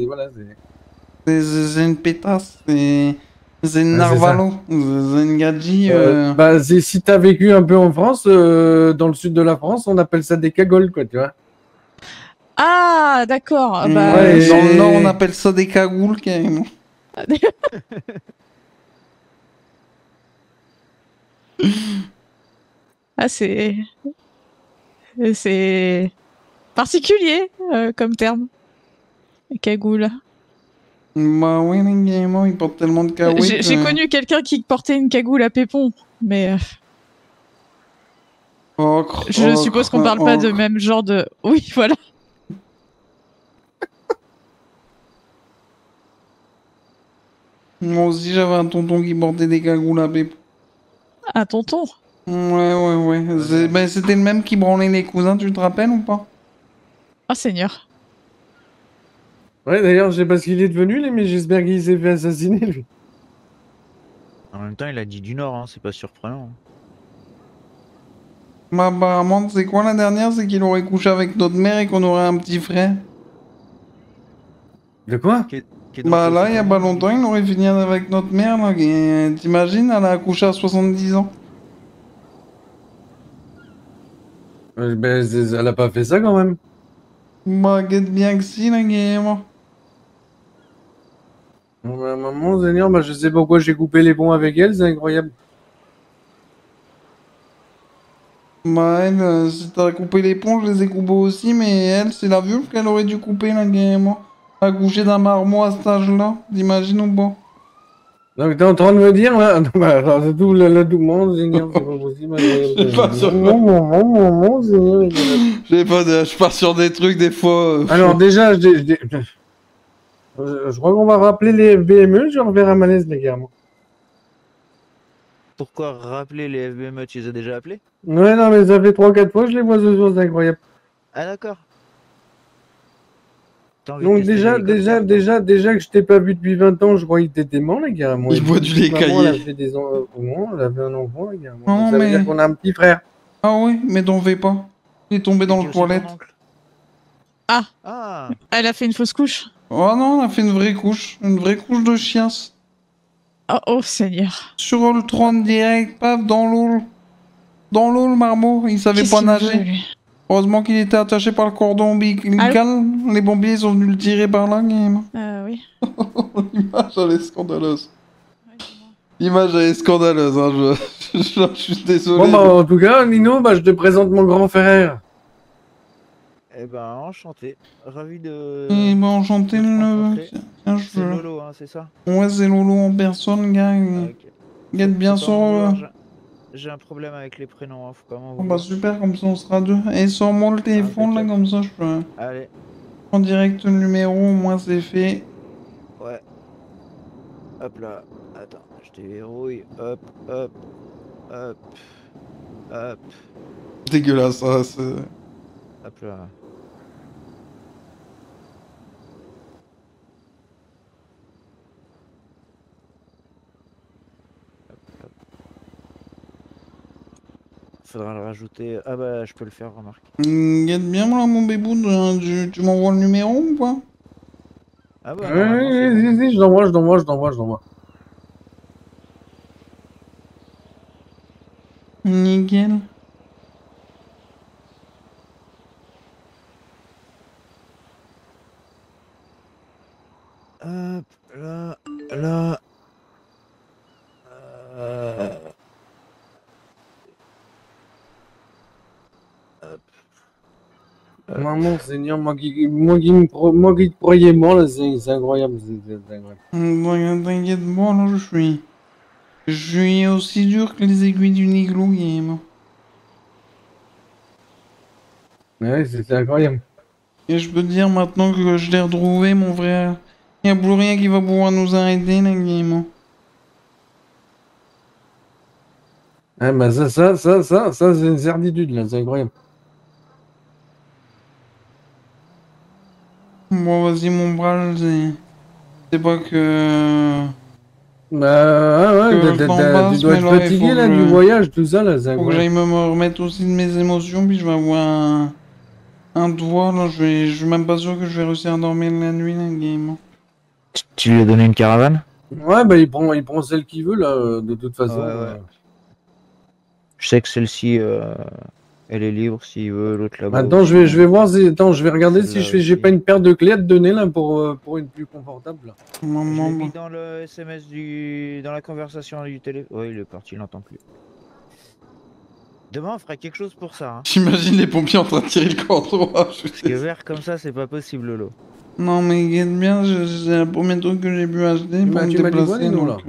Voilà, C'est une pétasse, c'est une Ouais, narvalo, c'est une gadji. Bah, si t'as vécu un peu en France, dans le sud de la France, on appelle ça des cagoles, quoi, tu vois. Ah, d'accord. Bah, Ouais, Dans le Nord, on appelle ça des cagoules, carrément. ah, c'est particulier comme terme. Cagoule. Bah oui, les gamins, ils portent tellement de cahuètes. J'ai connu quelqu'un qui portait une cagoule à pépon, mais je suppose qu'on parle pas de même genre de. Oui, voilà. Moi aussi, j'avais un tonton qui portait des cagoules à pépon. Un tonton. Ouais. Ben, c'était le même qui branlait les cousins, tu te rappelles ou pas? Oh Seigneur. Ouais, d'ailleurs, je sais pas ce qu'il est devenu, lui, mais j'espère qu'il s'est fait assassiner, lui. En même temps, il a dit du Nord, hein, c'est pas surprenant. Bah, apparemment, c'est quoi la dernière? C'est qu'il aurait couché avec notre mère et qu'on aurait un petit frère. De quoi? Qui est donc Bah, là, aussi il y a ton pas nom, longtemps, il aurait fini avec notre mère, là. Et t'imagines, elle a accouché à 70 ans. Ben, elle a pas fait ça quand même. Bah, guette bien que si, la game. Maman, Seigneur, bah, je sais pourquoi j'ai coupé les ponts avec elle, c'est incroyable. Bah, elle, si t'as coupé les ponts, je les ai coupés aussi, mais elle, c'est la vulve qu'elle aurait dû couper, la game. Accoucher d'un marmot à cet âge-là, t'imagines ou pas? Donc, t'es en train de me dire, là, bah, alors, c'est tout le monde, Seigneur, c'est pas possible. Je suis pas sûr. Maman, Seigneur. Je suis pas sûr des trucs, des fois. Alors, déjà, je crois qu'on va rappeler les FBME, je vais refaire un malaise, les gars. Moi. Pourquoi rappeler les FBME? Tu les as déjà appelés? Ouais, non, mais ça fait 3-4 fois que je les vois ce soir, c'est incroyable. Ah d'accord. T'as envie de Donc, tester déjà que je t'ai pas vu depuis 20 ans, je croyais que t'étais mort, les gars. Moi, Il boit du lait maman, elle a caillé. fait des enfants, elle a fait un enfant, les gars. Moi, Non, donc, ça veut mais- dire qu'on a un petit frère. Ah oui, mais t'en fais pas. Il est tombé dans Qui est le aussi ton toilette. oncle? Ah, Ah, elle a fait une fausse couche. Oh non, on a fait une vraie couche de chiasse. Oh, oh Seigneur. Sur le trône direct, paf, dans l'eau. Dans l'eau, le marmot, il savait Qu'est-ce pas qu'il me nager. veut, lui Heureusement qu'il était attaché par le cordon ombilical. Les pompiers sont venus le tirer par là, game. Oui. L'image, elle est scandaleuse. Ouais, dis-moi. L'image, elle est scandaleuse, hein. Je suis désolé. Bon, bah, en tout cas, Nino, bah, je te présente mon grand frère. eh ben enchanté. Ravi de... Eh ben, enchanté, de te le neveu. rencontrer. Tiens, C'est Lolo, hein, c'est ça? Ouais, c'est Lolo en personne, gars. Ok. Guette bien Faut pas m'en son... vouloir, j'ai un problème avec les prénoms, hein, faut pas m'en Oh bah vouloir. super, comme ça on sera deux. Et sors-moi le téléphone là, Impeccable. comme ça je peux Allez, en direct le numéro, au moins c'est fait. ouais. Hop là. Attends, je déverrouille. Hop, hop, hop, hop, Dégueulasse, ça. C'est... hop là. Faudra le rajouter. Ah bah, je peux le faire, remarque. Guette bien là, mon bébou, tu m'envoies le numéro ou pas? Ah bah, normalement, c'est bon. Si, je l'envoie. Nickel. Hop là, là. Maman, Seigneur, moi qui te croyais mort, là, c'est incroyable. C'est incroyable. T'inquiète pas, là je suis aussi dur que les aiguilles d'une igloo, game. Ouais, c'est incroyable. Et je peux te dire maintenant que je l'ai retrouvé, mon frère. Y a plus rien qui va pouvoir nous arrêter, la game. Ah, bah, ça, c'est une certitude, là, c'est incroyable. Bon, vas-y, mon bras, c'est pas que... Bah, ouais, Que tu j'en dois passe, être mais là, il fatigué, faut là, que du je- voyage, tout ça, là, c'est Faut que j'aille incroyable. me remettre aussi de mes émotions, puis je vais avoir un doigt, là, je suis même pas sûr que je vais réussir à dormir la nuit, la game. Tu lui as donné une caravane? Ouais, bah, il prend celle qu'il veut, là, de toute façon. Ouais. Je sais que celle-ci, elle est libre s'il veut, l'autre là-bas. Attends, aussi. je vais voir si, attends, je vais regarder si Celle-là j'ai aussi. pas une paire de clés à te donner, là, pour une plus confortable, là. Je l'ai Maman, mis dans le SMS dans la conversation du téléphone. Ouais, il est parti, il n'entend plus. Demain, on fera quelque chose pour ça. Hein. j'imagine les pompiers en train de tirer le cordon. Parce que vert comme ça, c'est pas possible, Lolo. Non, mais guette bien, c'est le premier truc que j'ai pu acheter pour Bah, me tu m'as dit quoi, déplacer, Nino, donc...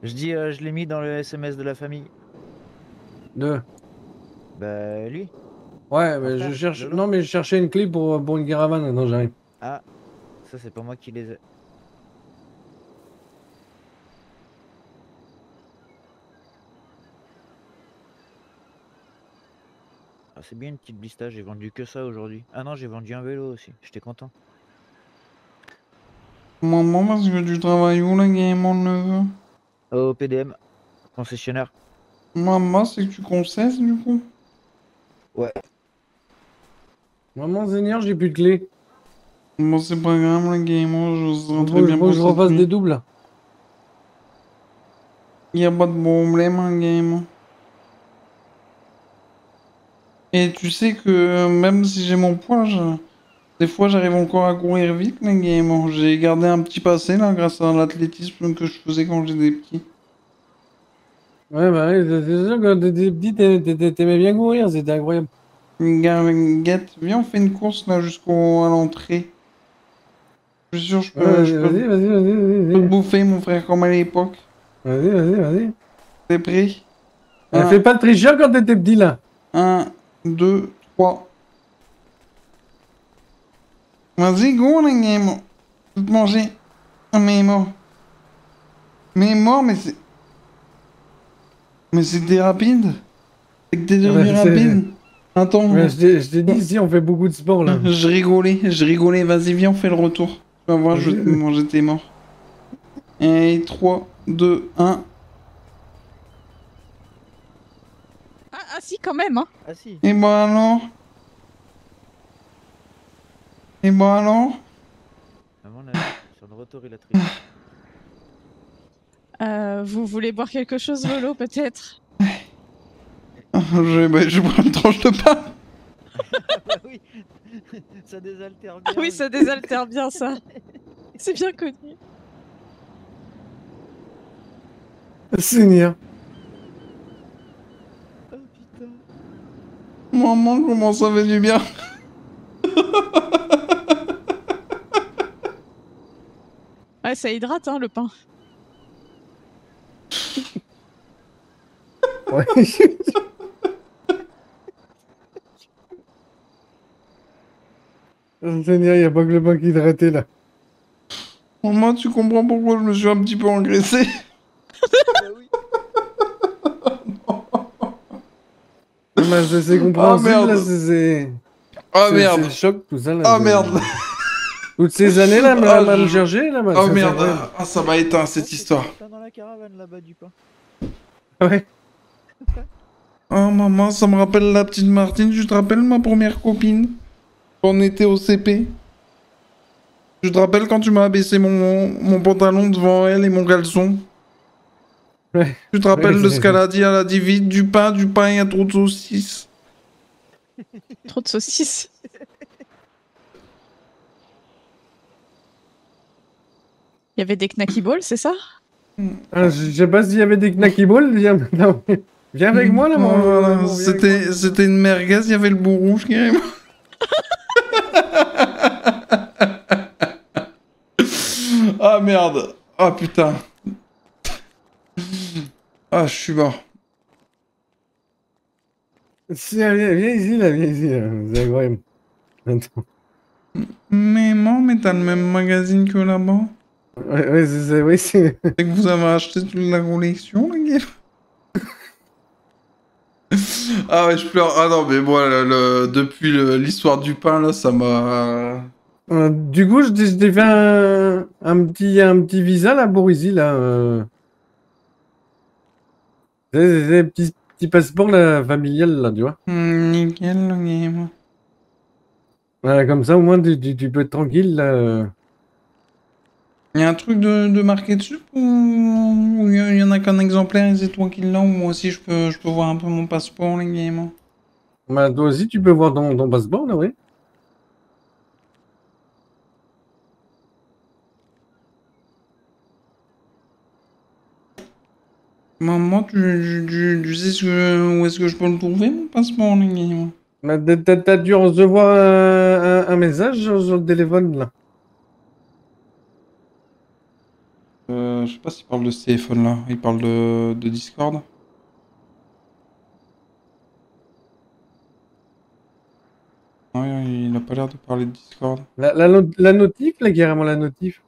Je dis, je l'ai mis dans le SMS de la famille. Bah, lui. Ouais, mais Enfin, je cherche. Lolo. Non, mais je cherchais une clé pour une caravane. Attends, j'arrive. Ah, ça, c'est pas moi qui les ai. Ah, c'est bien une petite blista, j'ai vendu que ça aujourd'hui. Ah non, j'ai vendu un vélo aussi, j'étais content. Maman, parce que tu travailles où, la game, mon neveu? Au PDM, concessionnaire. Maman, c'est que tu concesses, du coup? Ouais. Maman, Seigneur, j'ai plus de clé. Bon, c'est pas grave, la game, je serai très Faut bien que je pour refasse cette des nuit. doubles. Y a pas de problème, la game. Et tu sais que même si j'ai mon poids, des fois j'arrive encore à courir vite, la game. J'ai gardé un petit passé, là, grâce à l'athlétisme que je faisais quand j'étais petit. Ouais, bah ouais, c'est sûr que t'étais petit, t'aimais bien courir, c'était incroyable. Guette, viens, on fait une course, là, à l'entrée. Je suis sûr, Ouais, vas-y, vas-y, vas-y, vas-y, je peux te vas-y. bouffer, mon frère, comme à l'époque. Vas-y, vas-y, vas-y. T'es prêt? Fais pas le tricheur quand t'étais petit, là. 1, 2, 3. Vas-y, go, la game. Je vais te manger. Ah, mais il est mort. Mais il est mort, mais c'est... Mais c'était rapide. C'est que t'es Ah bah, devenu rapide. Attends, Ouais, je t'ai dit, ici, on fait beaucoup de sport, là. je rigolais. Vas-y, viens, on fait le retour. Tu vas voir, je vais te manger tes morts. Et 3, 2, 1. Ah si, quand même, hein. Ah si. Et bah alors? Et bah alors? À mon avis, sur le retour, il a triché. Vous voulez boire quelque chose, Lolo, peut-être? Je prends une tranche de pain. Bah oui, ça désaltère bien. Ah oui, ça désaltère bien, ça. C'est bien connu. Seigneur. Oh putain. Maman, comment ça fait du bien. Ouais, ça hydrate, hein, le pain. Ouais. Seigneur, y a pas que le pain qui hydraté, là. Maman, tu comprends pourquoi je me suis un petit peu engraissé? Bah oui. Non, mais c'est compréhensible, merde. là, c'est... Ah c'est merde. le choc, tout ça, là. Ah c'est- merde. Toutes ces années, là, Ah, à me chercher, là, bah, Oh c'est merde. incroyable. Ah, ça m'a éteint cette histoire. Plein dans la caravane là-bas du pain. Ouais. Oh maman, ça me rappelle la petite Martine. Tu te rappelles ma première copine? Quand on était au CP? Je te rappelle quand tu m'as abaissé mon pantalon devant elle et mon caleçon? Ouais. Tu te rappelles Ouais, de ce qu'elle a dit? Elle a dit vite du pain, il y a trop de saucisses. Trop de saucisses. Il y avait des knacky balls, c'est ça? Ah, je sais pas s'il y avait des knacky balls. Non, mais- Viens avec moi, là, mon... Voilà, mon- viens avec moi. c'était une merguez, il y avait le bout rouge carrément. Ah merde. Ah putain. Ah, je suis mort. Viens ici, là, viens ici, là. C'est incroyable. Attends. Mais non, mais t'as le même magazine que là-bas. Ouais, oui, c'est... C'est que vous avez acheté toute la collection, les gars. Ah ouais, je pleure. Ah non, mais moi, depuis l'histoire du pain, là, ça m'a... Du coup, je t'ai fait un petit visa, là, pour ici, là. C'est petit passeport, là, familial, là, tu vois. Nickel, le game. Voilà, comme ça, au moins, tu peux être tranquille, là. Il y a un truc de marqué dessus ou il y en a qu'un exemplaire et c'est toi qui l'as ou moi aussi je peux voir un peu mon passeport, les games. Bah, toi aussi, tu peux voir ton passeport, là, oui. Maman, tu sais où est-ce que je peux le trouver, mon passeport, les games? Bah, t'as dû recevoir un message sur le téléphone, là. Je sais pas s'il parle de ce téléphone-là. Il parle de Discord. Ouais, il a pas l'air de parler de Discord. La notif, là, carrément, la notif.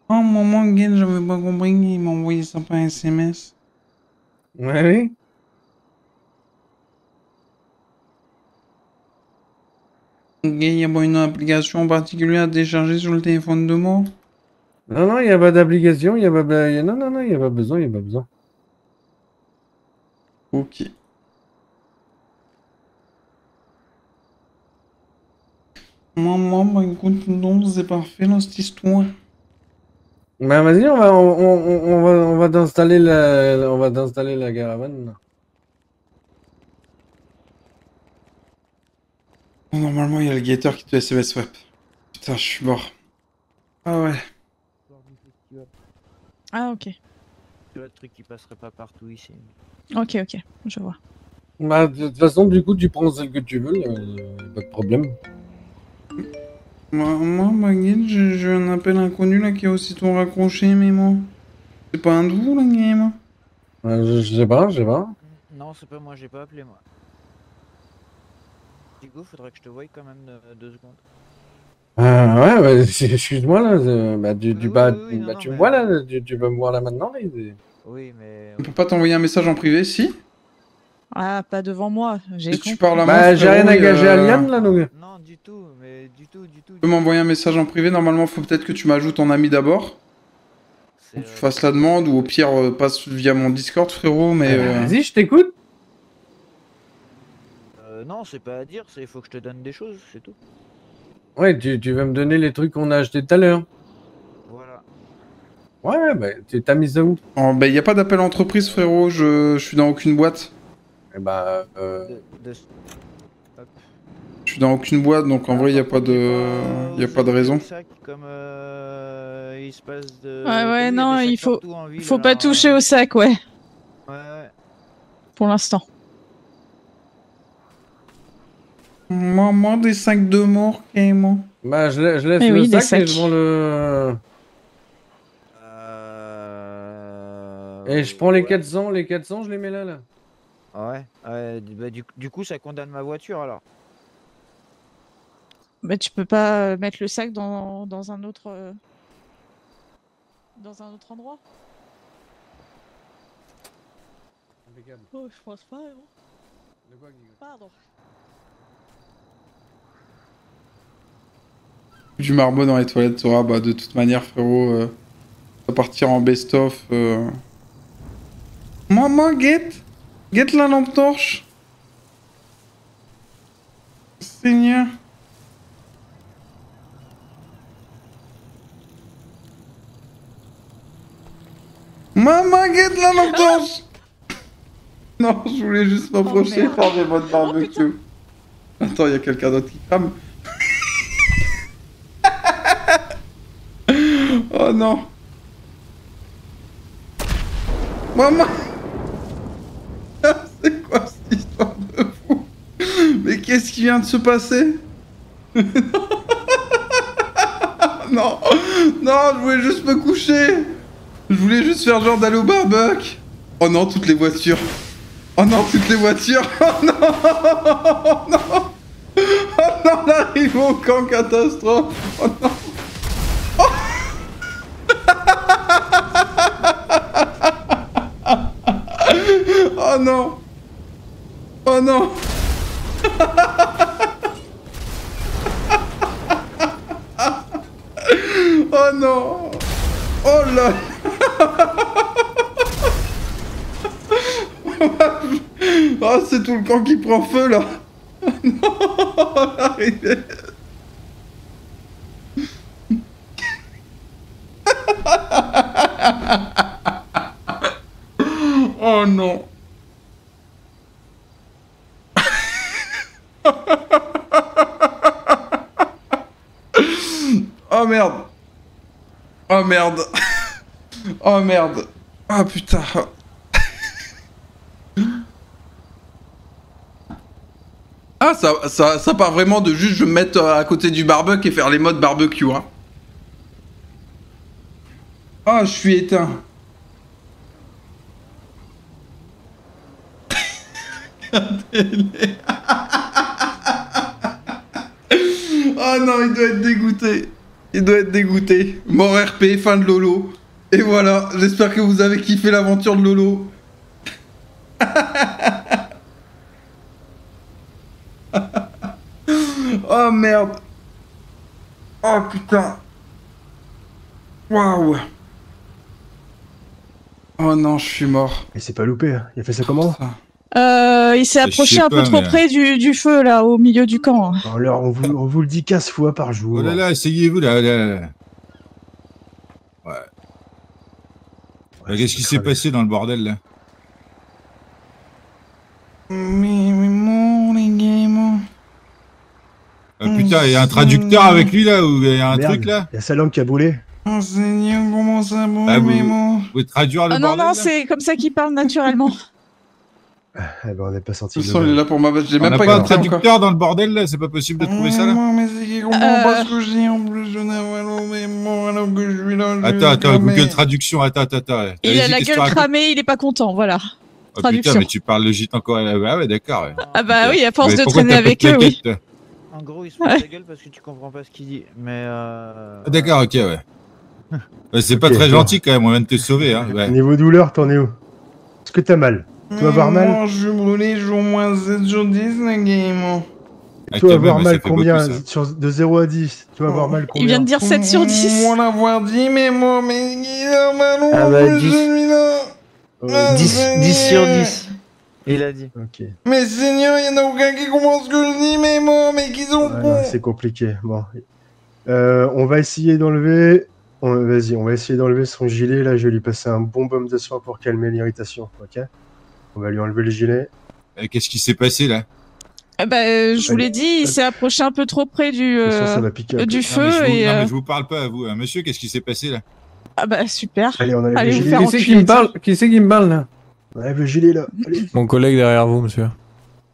Oh, maman, Gail, j'avais pas compris qu'il m'a envoyé ça par SMS. Ouais, oui. Ok, y a pas une application en particulier à télécharger sur le téléphone de mort? Non, non, il n'y a pas d'application, il y a pas... Non, non, non, il n'y a pas besoin, il n'y a pas besoin. Ok. Maman, bah écoute, non, c'est parfait dans cette histoire. Bah vas-y, on va t'installer on va t'installer la caravane. Là. Normalement, il y a le guetteur qui te SMS web. Putain, je suis mort. Ah ouais. Ah, ok. C'est le truc qui passerait pas partout ici. Ok, ok, je vois. Bah, de toute façon, du coup, tu prends celle que tu veux, pas de problème. Moi, Baguette, j'ai un appel inconnu là qui a aussitôt raccroché, mais moi. C'est pas un de vous, la game? Je sais pas, je sais pas. Non, c'est pas moi, j'ai pas appelé moi. Digo, faudrait que je te voie quand même 2 secondes. Ouais, bah, excuse-moi là, bah, Oui, tu oui, non, tu non, me vois mais- là, tu peux me voir là maintenant. Oui, mais. On peut pas t'envoyer un message en privé, si? Ah, pas devant moi, j'ai Si tu compris. parles à moi, Bah, j'ai frérot, rien à et, gager à Liane là, donc. Non, du tout, mais du tout. Tu peux m'envoyer un message en privé, normalement, faut peut-être que tu m'ajoutes en ami d'abord. C'est, Ou que tu fasses la demande, ou au pire, passe via mon Discord, frérot, mais... Vas-y, je t'écoute. Non, c'est pas à dire, c'est faut que je te donne des choses, c'est tout. Ouais, tu vas me donner les trucs qu'on a achetés tout à l'heure. Voilà. Ouais, bah, t'as mis ça où? Oh, bah, y a pas d'appel entreprise, frérot, je suis dans aucune boîte. Eh bah, De- Je suis dans aucune boîte, donc en vrai, y a pas de raison. Sac, comme il se passe de. Ouais, T'as ouais, vu, y a non, des il sacs partout en ville, faut alors, pas toucher au sac, ouais, Ouais. pour l'instant. Maman, des sacs de mort, carrément. bah je laisse Eh le oui, des sac et je sacs. prends le. Et je prends les 400, je les mets là. Ouais. Bah, du coup, ça condamne ma voiture alors. Mais tu peux pas mettre le sac dans un autre endroit? Impeccable. Oh, je pense pas, non. De quoi, Guigui? Pardon. Du marbre dans les toilettes, Sora, bah de toute manière, frérot, ça va partir en best-of. Maman, guette la lampe torche. Seigneur. Maman, guette la lampe torche. Non, je voulais juste m'approcher merde. par les modes barbecue. Attends, il y a quelqu'un d'autre qui crame. Oh non. Maman. C'est quoi cette histoire de fou? Mais qu'est-ce qui vient de se passer? Non. Non, je voulais juste me coucher. Je voulais juste faire genre d'aller au barbecue. Oh non, toutes les voitures. Oh non, toutes les voitures. Oh non. Oh non. Oh non, l'arrivée au camp catastrophe. Oh non. Oh non. Oh non. Oh non. Oh là. Oh, c'est tout le camp qui prend feu là. Non, l'arrivée. Oh non. Oh merde. Oh merde. Oh merde. Oh putain. Ah, ça part vraiment de juste je me mettre à côté du barbecue et faire les modes barbecue, hein. Ah, je suis éteint. Oh non, il doit être dégoûté. Il doit être dégoûté. Mort RP, fin de Lolo. Et voilà, j'espère que vous avez kiffé l'aventure de Lolo. Oh Oh merde. Oh putain. Waouh. Oh non, je suis mort. Et c'est pas loupé, hein. Il a fait ça comment? Il s'est Je approché sais un peu pas, trop mais- près du feu, là, au milieu du camp. Alors, on vous le dit 15 fois par jour. Oh là là, essayez-vous là. Ouais. Qu'est-ce qui s'est passé dans le bordel là? Mais mon les gamins. Ah, putain, il y a un traducteur avec lui là ou il y a un Merde, truc là? il y a sa langue qui a brûlé. Oh Seigneur, comment ça brûle, Ah, mais vous mon. pouvez traduire le Ah non, bordel non, là c'est comme ça qu'il parle naturellement. Eh ben, on n'est pas sorti De de toute façon, il est là pour ma bête. J'ai On même n'a pas pas un écouté encore. traducteur dans le bordel là? C'est pas possible de trouver ça là? Non, mais c'est qu'il comprend pas ce que je dis en plus. Je n'ai mais bon, alors que je suis là. Attends, Google Traduction, attends. Il a Allez-y, la qu'est-ce que tu gueule racontes? cramée, il est pas content, voilà. Oh, Traduction. putain, mais tu parles le gitan encore. Ah ouais, d'accord. Ouais. Ah bah Ok. oui, à force Mais de pourquoi traîner t'as pas avec de eux, oui. plaquette, toi? En gros, il se fout de ta gueule parce que tu comprends pas ce qu'il dit. Mais Ah, d'accord, ok, ouais. Ouais, c'est pas Ok, très bon. gentil quand même, on vient de te sauver. Hein. Ouais. Niveau douleur, t'en es où? Est-ce que t'as mal? Tu vas avoir mal? Non, je suis brûlé jour moins 7 sur 10, la game. Ah, Tu vas quand même, avoir ça mal fait combien? beaucoup, ça. De 0 à 10, tu vas avoir mal combien? Il vient de dire 7 sur 10. On l'avoir dit, mais moi, mais il a mal au Ah bah, plus, 10. celui-là. Ah, 10 sur Seigneur. 10. Il a dit. Ok. Mais Seigneur, il y en a aucun qui comprend ce que je dis, mais moi, mais qu'ils sont Ouais, cons. non, c'est compliqué. Bon. On va essayer d'enlever. Vas-y, on va essayer d'enlever son gilet. Là, je vais lui passer un bon baume de soin pour calmer l'irritation. Ok? On va lui enlever le gilet. Qu'est-ce qui s'est passé là? Je vous l'ai dit, il s'est approché un peu trop près du, De toute façon, ça va piquer. un du peu. feu non, mais et... non, mais je vous parle pas à vous. Monsieur, qu'est-ce qui s'est passé là? Ah bah super. Allez, on enlève Allez, le vous gilet. faire Qui c'est qui enculer, me parle? Qui c'est qui me parle là? On enlève le gilet là. Allez. Mon collègue derrière vous, monsieur.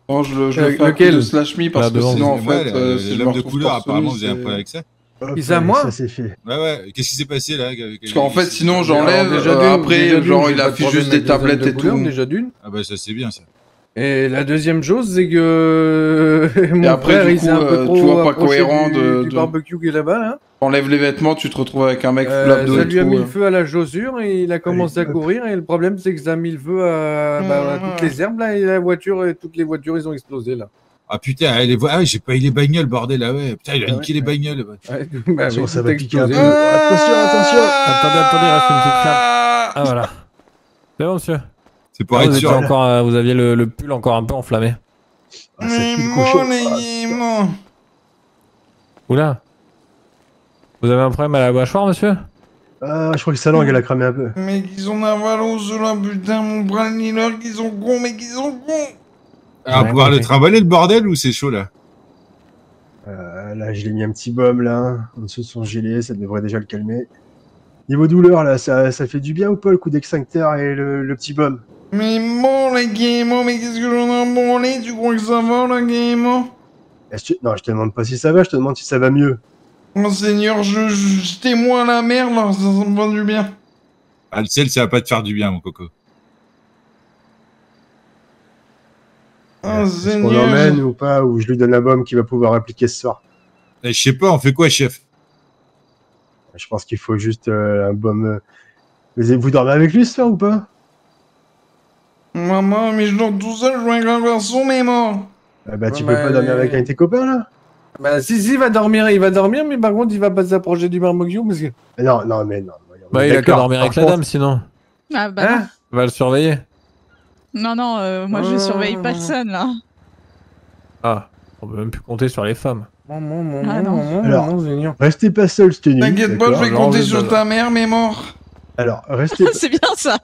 Non, je le fais un coup Lequel? de slash me parce Là, que devant sinon, en Ouais, fait, si je me l'homme de retrouve couleur, torse nu, apparemment, vous avez un c'est- problème avec ça? Hop, Qui ça, allez, moi? Ça c'est fait. Ouais. Qu'est-ce qui s'est passé là? Parce qu'en fait, sinon, Alors, j'enlève, déjà d'une, après, déjà d'une, genre, j'ai il pas de affiche problème juste des avec les hommes tablettes de et couleur, tout. déjà d'une. Ah bah ça c'est bien ça. Et la deuxième chose, c'est que mon après, frère, du il s'est coup, un peu trop tu vois, pas approché cohérent du de- barbecue qui est là-bas, là. T'enlèves les vêtements, tu te retrouves avec un mec full Ça abdos et lui a tout. mis le feu à la chaussure et il a commencé Allez, à hop. courir. Et le problème, c'est que ça a mis le feu à toutes les herbes, là, et la voiture, et toutes les voitures, ils ont explosé, là. Ah putain, j'ai pas eu les bagnoles, bordel, ah ouais. Putain, il a Ah niqué ouais. les bagnoles. Ouais, bah, Attention, oui, ça tout va a piquer un explosé. peu. Attention. Attendez, reste une petite flamme. Ah voilà. C'est bon, monsieur. C'est pour Ah, être vous, étiez sûr. encore, vous aviez le pull encore un peu enflammé. Ah, ça Mais pue le mon, cochon. les Ah, gamins. Oula. Vous avez un problème à la mâchoire, monsieur? Ah, je crois que sa langue, elle a cramé un peu. Mais qu'ils ont avalos, ceux-là, putain, mon bras Nilor, qu'ils sont cons, mais qu'ils sont cons. Ah, pouvoir le trimballer le bordel ou c'est chaud là? Là, je l'ai mis un petit baume, là, en dessous de son gilet, ça devrait déjà le calmer. Niveau douleur, là, ça fait du bien ou pas, le coup d'extincteur et le petit baume? Mais bon, les gamins, mais qu'est-ce que j'en ai branlé? Tu crois que ça va, la gamin? Non, je te demande pas si ça va, je te demande si ça va mieux. Oh Seigneur, je témoin la merde, là, ça me va du bien. Ah, le sel, ça va pas te faire du bien, mon coco. Oh Est-ce qu'on Seigneur. l'emmène ou pas, ou je lui donne un baume qui va pouvoir appliquer ce soir? Je sais pas, on fait quoi, chef? Je pense qu'il faut juste un baume. Vous dormez avec lui ce soir ou pas? Maman, mais je dors tout seul, je vois un grand garçon, mais mort. Ah bah, tu Ouais, peux pas dormir avec un de tes copains, là? Bah, si, il va dormir, mais par contre, il va pas s'approcher du barbecue parce que. Non, mais non. Bah, il a qu'à D'accord, dormir avec par la contre- dame, sinon. Ah bah Hein? On va le surveiller. non, moi je surveille personne là. Ah, on peut même plus compter sur les femmes. Ah, non. Alors, non, Seigneur. Restez pas seul, cette nuit. T'inquiète pas, je vais Alors, compter je- sur ta mère, mais mort. Alors, restez. C'est bien ça.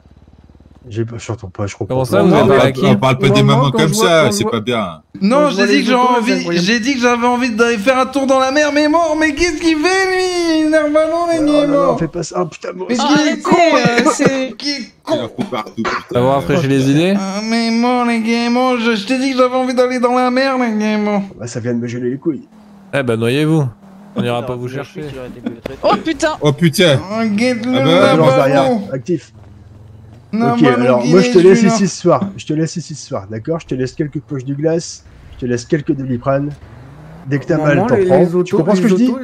Je n'entends pas, je comprends Comment pas. ça, vous On avez parle- à qui? on parle pas des Moi, mamans quand comme je vois- ça, quand je c'est vois- pas bien. Non, Quand je j'ai vois dit les que photos, là, c'est incroyable. j'ai dit que j'avais envie d'aller faire un tour dans la mer, mais mort, mais qu'est-ce qu'il fait, lui? Nervalo, les Non, gamins. fais pas ça. Oh, putain, moi Mais aussi. qui est arrêtez, con, mais- c'est... Qui est Il con. en fout partout, putain. Ça vous rafraîchit les idées? Ah, mais mort, les gamins, je t'ai dit que j'avais envie d'aller dans la mer, les gamins. Bah, ça vient de me geler les couilles. Eh ben, noyez-vous. On ira pas vous chercher. Oh putain. Oh putain! Oh, guette-le, Ah bah, là-bas, Ambulance derrière, bon. actif. Non, Ok, bah, alors donc, moi il je est te laisse celui-là. ici ce soir. Je te laisse ici ce soir, d'accord? Je te laisse quelques poches de glace. Je te laisse quelques Doliprane. Dès que t'as mal, t'en prends. Tu comprends ce que je dis? La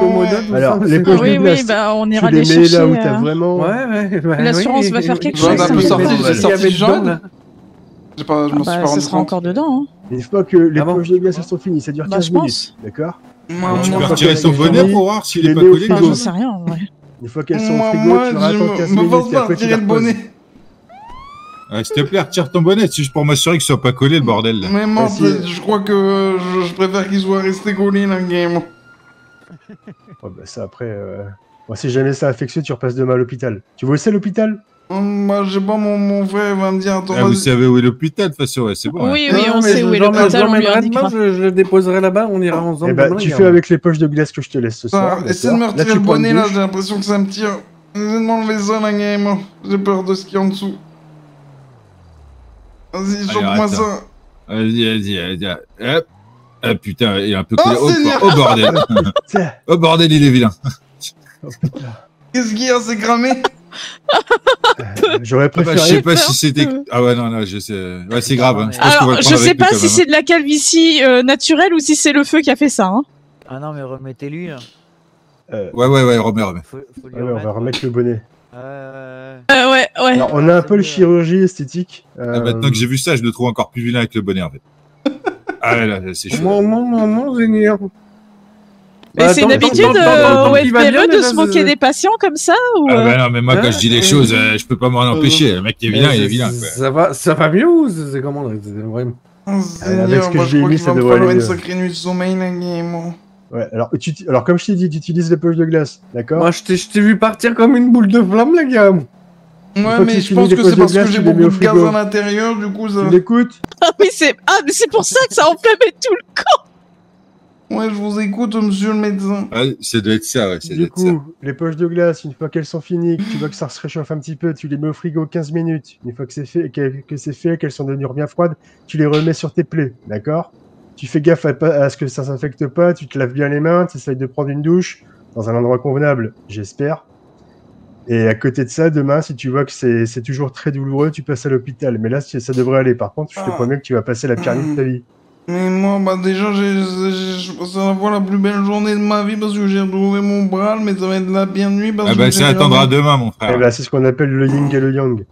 commodode, tout Alors, ça, les c'est- poches Oui, de glace. oui, bah on Tu ira les les mets chercher. là où t'as vraiment. Ouais. L'assurance oui, va faire oui, quelque oui. chose, Ouais, un peu il y sorti- avait- sorti il y avait du dedans, jaune. là. Je me suis pas ça rendu sera compte. encore dedans. Hein. Une fois que les Ah bon poches de glace elles sont finies, ça dure Bah, 15 je minutes. pense. D'accord? Moi, Tu moi, peux quand retirer elles ton sont bonnet finies, pour voir s'il tu est les pas mets au collé. Enfin, frigo. j'en sais rien, en vrai. Une fois qu'elles sont au moi, frigo, moi, tu je rattends 15 me minutes force et pas à après tu les retirer le reposes. bonnet. S'il te plaît, retire ton bonnet, c'est juste pour m'assurer qu'il soit pas collé le bordel là. Mais moi, si. je crois que je préfère qu'il soit resté collé la game. Ouais, bah ça après, bon, si jamais ça affectionne, tu repasses demain à l'hôpital. Tu vois où c'est l'hôpital? Moi, je sais pas, mon frère va me dire, attends, Ah, vous vas-y. savez où est l'hôpital, de toute façon, ouais, c'est bon. Oui, hein. oui, on sait où est l'hôpital, on lui indiquera. Demain, je le déposerai là-bas, on ira Eh ensemble. bah, demain, tu il fais ira. avec les poches de glace que je te laisse ce soir. Essaie de me d'accord. retirer tu le prends une bonnet là, douche. j'ai l'impression que ça me tire. Essaie de m'enlever ça la game. J'ai peur de ce qu'il y a en dessous. Vas-y, chope-moi attends. ça. Vas-y. Hop. Ah putain, il est un peu Oh, collé. Oh, Seigneur. oh, bordel. Tiens. Oh bordel, il est vilain. Oh, putain. Qu'est-ce qu'il y a, c'est cramé? J'aurais Ah bah, je préféré. sais pas si c'était. Ah ouais, non, je sais. Ouais, c'est grave. Hein. Je pense qu'on va Alors, le je prendre sais avec nous, pas quand si même, c'est de la calvitie naturelle ou si c'est le feu qui a fait ça. Hein. Ah non, mais remettez-lui. Là. hein. Ouais, remets. Faut lui Ouais, on va remettre. remettre le bonnet. Ouais. Alors, on a un peu le chirurgie esthétique. Ah, maintenant que j'ai vu ça, je le trouve encore plus vilain avec le bonnet en fait. Ah ouais, là, c'est chaud. Mon Seigneur. Mais Bah, c'est tant- une habitude tant- tant- tant qu'il va bien, au FPE de déjà, se moquer des patients comme ça ou Ah bah non, mais moi quand je dis les choses, je peux pas m'en empêcher. Le mec qui est vilain, il est vilain quoi. Ça va mieux ou c'est comment là? C'est vraiment. Oh, Seigneur, avec ce que moi, j'ai je crois mis, qu'il ça va me devrait falloir aller une mieux. sacrée nuit de sommeil la game. Ouais, alors comme je t'ai dit, tu utilises les poches de glace, d'accord? Moi, je t'ai vu partir comme une boule de flamme, la gamme. Ouais, fois que mais tu je finis pense les que poches c'est de parce que glace, j'ai tu les mets beaucoup au de gaz frigo. à l'intérieur, du coup ça... Tu l'écoutes? Ah mais c'est pour ça que ça enflammait tout le corps. Ouais, je vous écoute, monsieur le médecin. Ah, ça doit être ça, ouais. Du coup, les poches de glace, une fois qu'elles sont finies, que tu vois que ça se réchauffe un petit peu, tu les mets au frigo 15 minutes. Une fois que c'est fait, qu'elles sont devenues bien froides, tu les remets sur tes plaies, d'accord? Tu fais gaffe à ce que ça s'infecte pas, tu te laves bien les mains, tu essayes de prendre une douche dans un endroit convenable, j'espère. Et à côté de ça, demain, si tu vois que c'est toujours très douloureux, tu passes à l'hôpital. Mais là, ça devrait aller. Par contre, je te promets que tu vas passer la pire nuit de ta vie. Mais moi, bah déjà, je passe à la fois la plus belle journée de ma vie parce que j'ai retrouvé mon bras, mais ça va être la pire nuit parce Ah que... bah ça attendra demain, mon Eh frère. ben, c'est ce qu'on appelle le yin et le yang.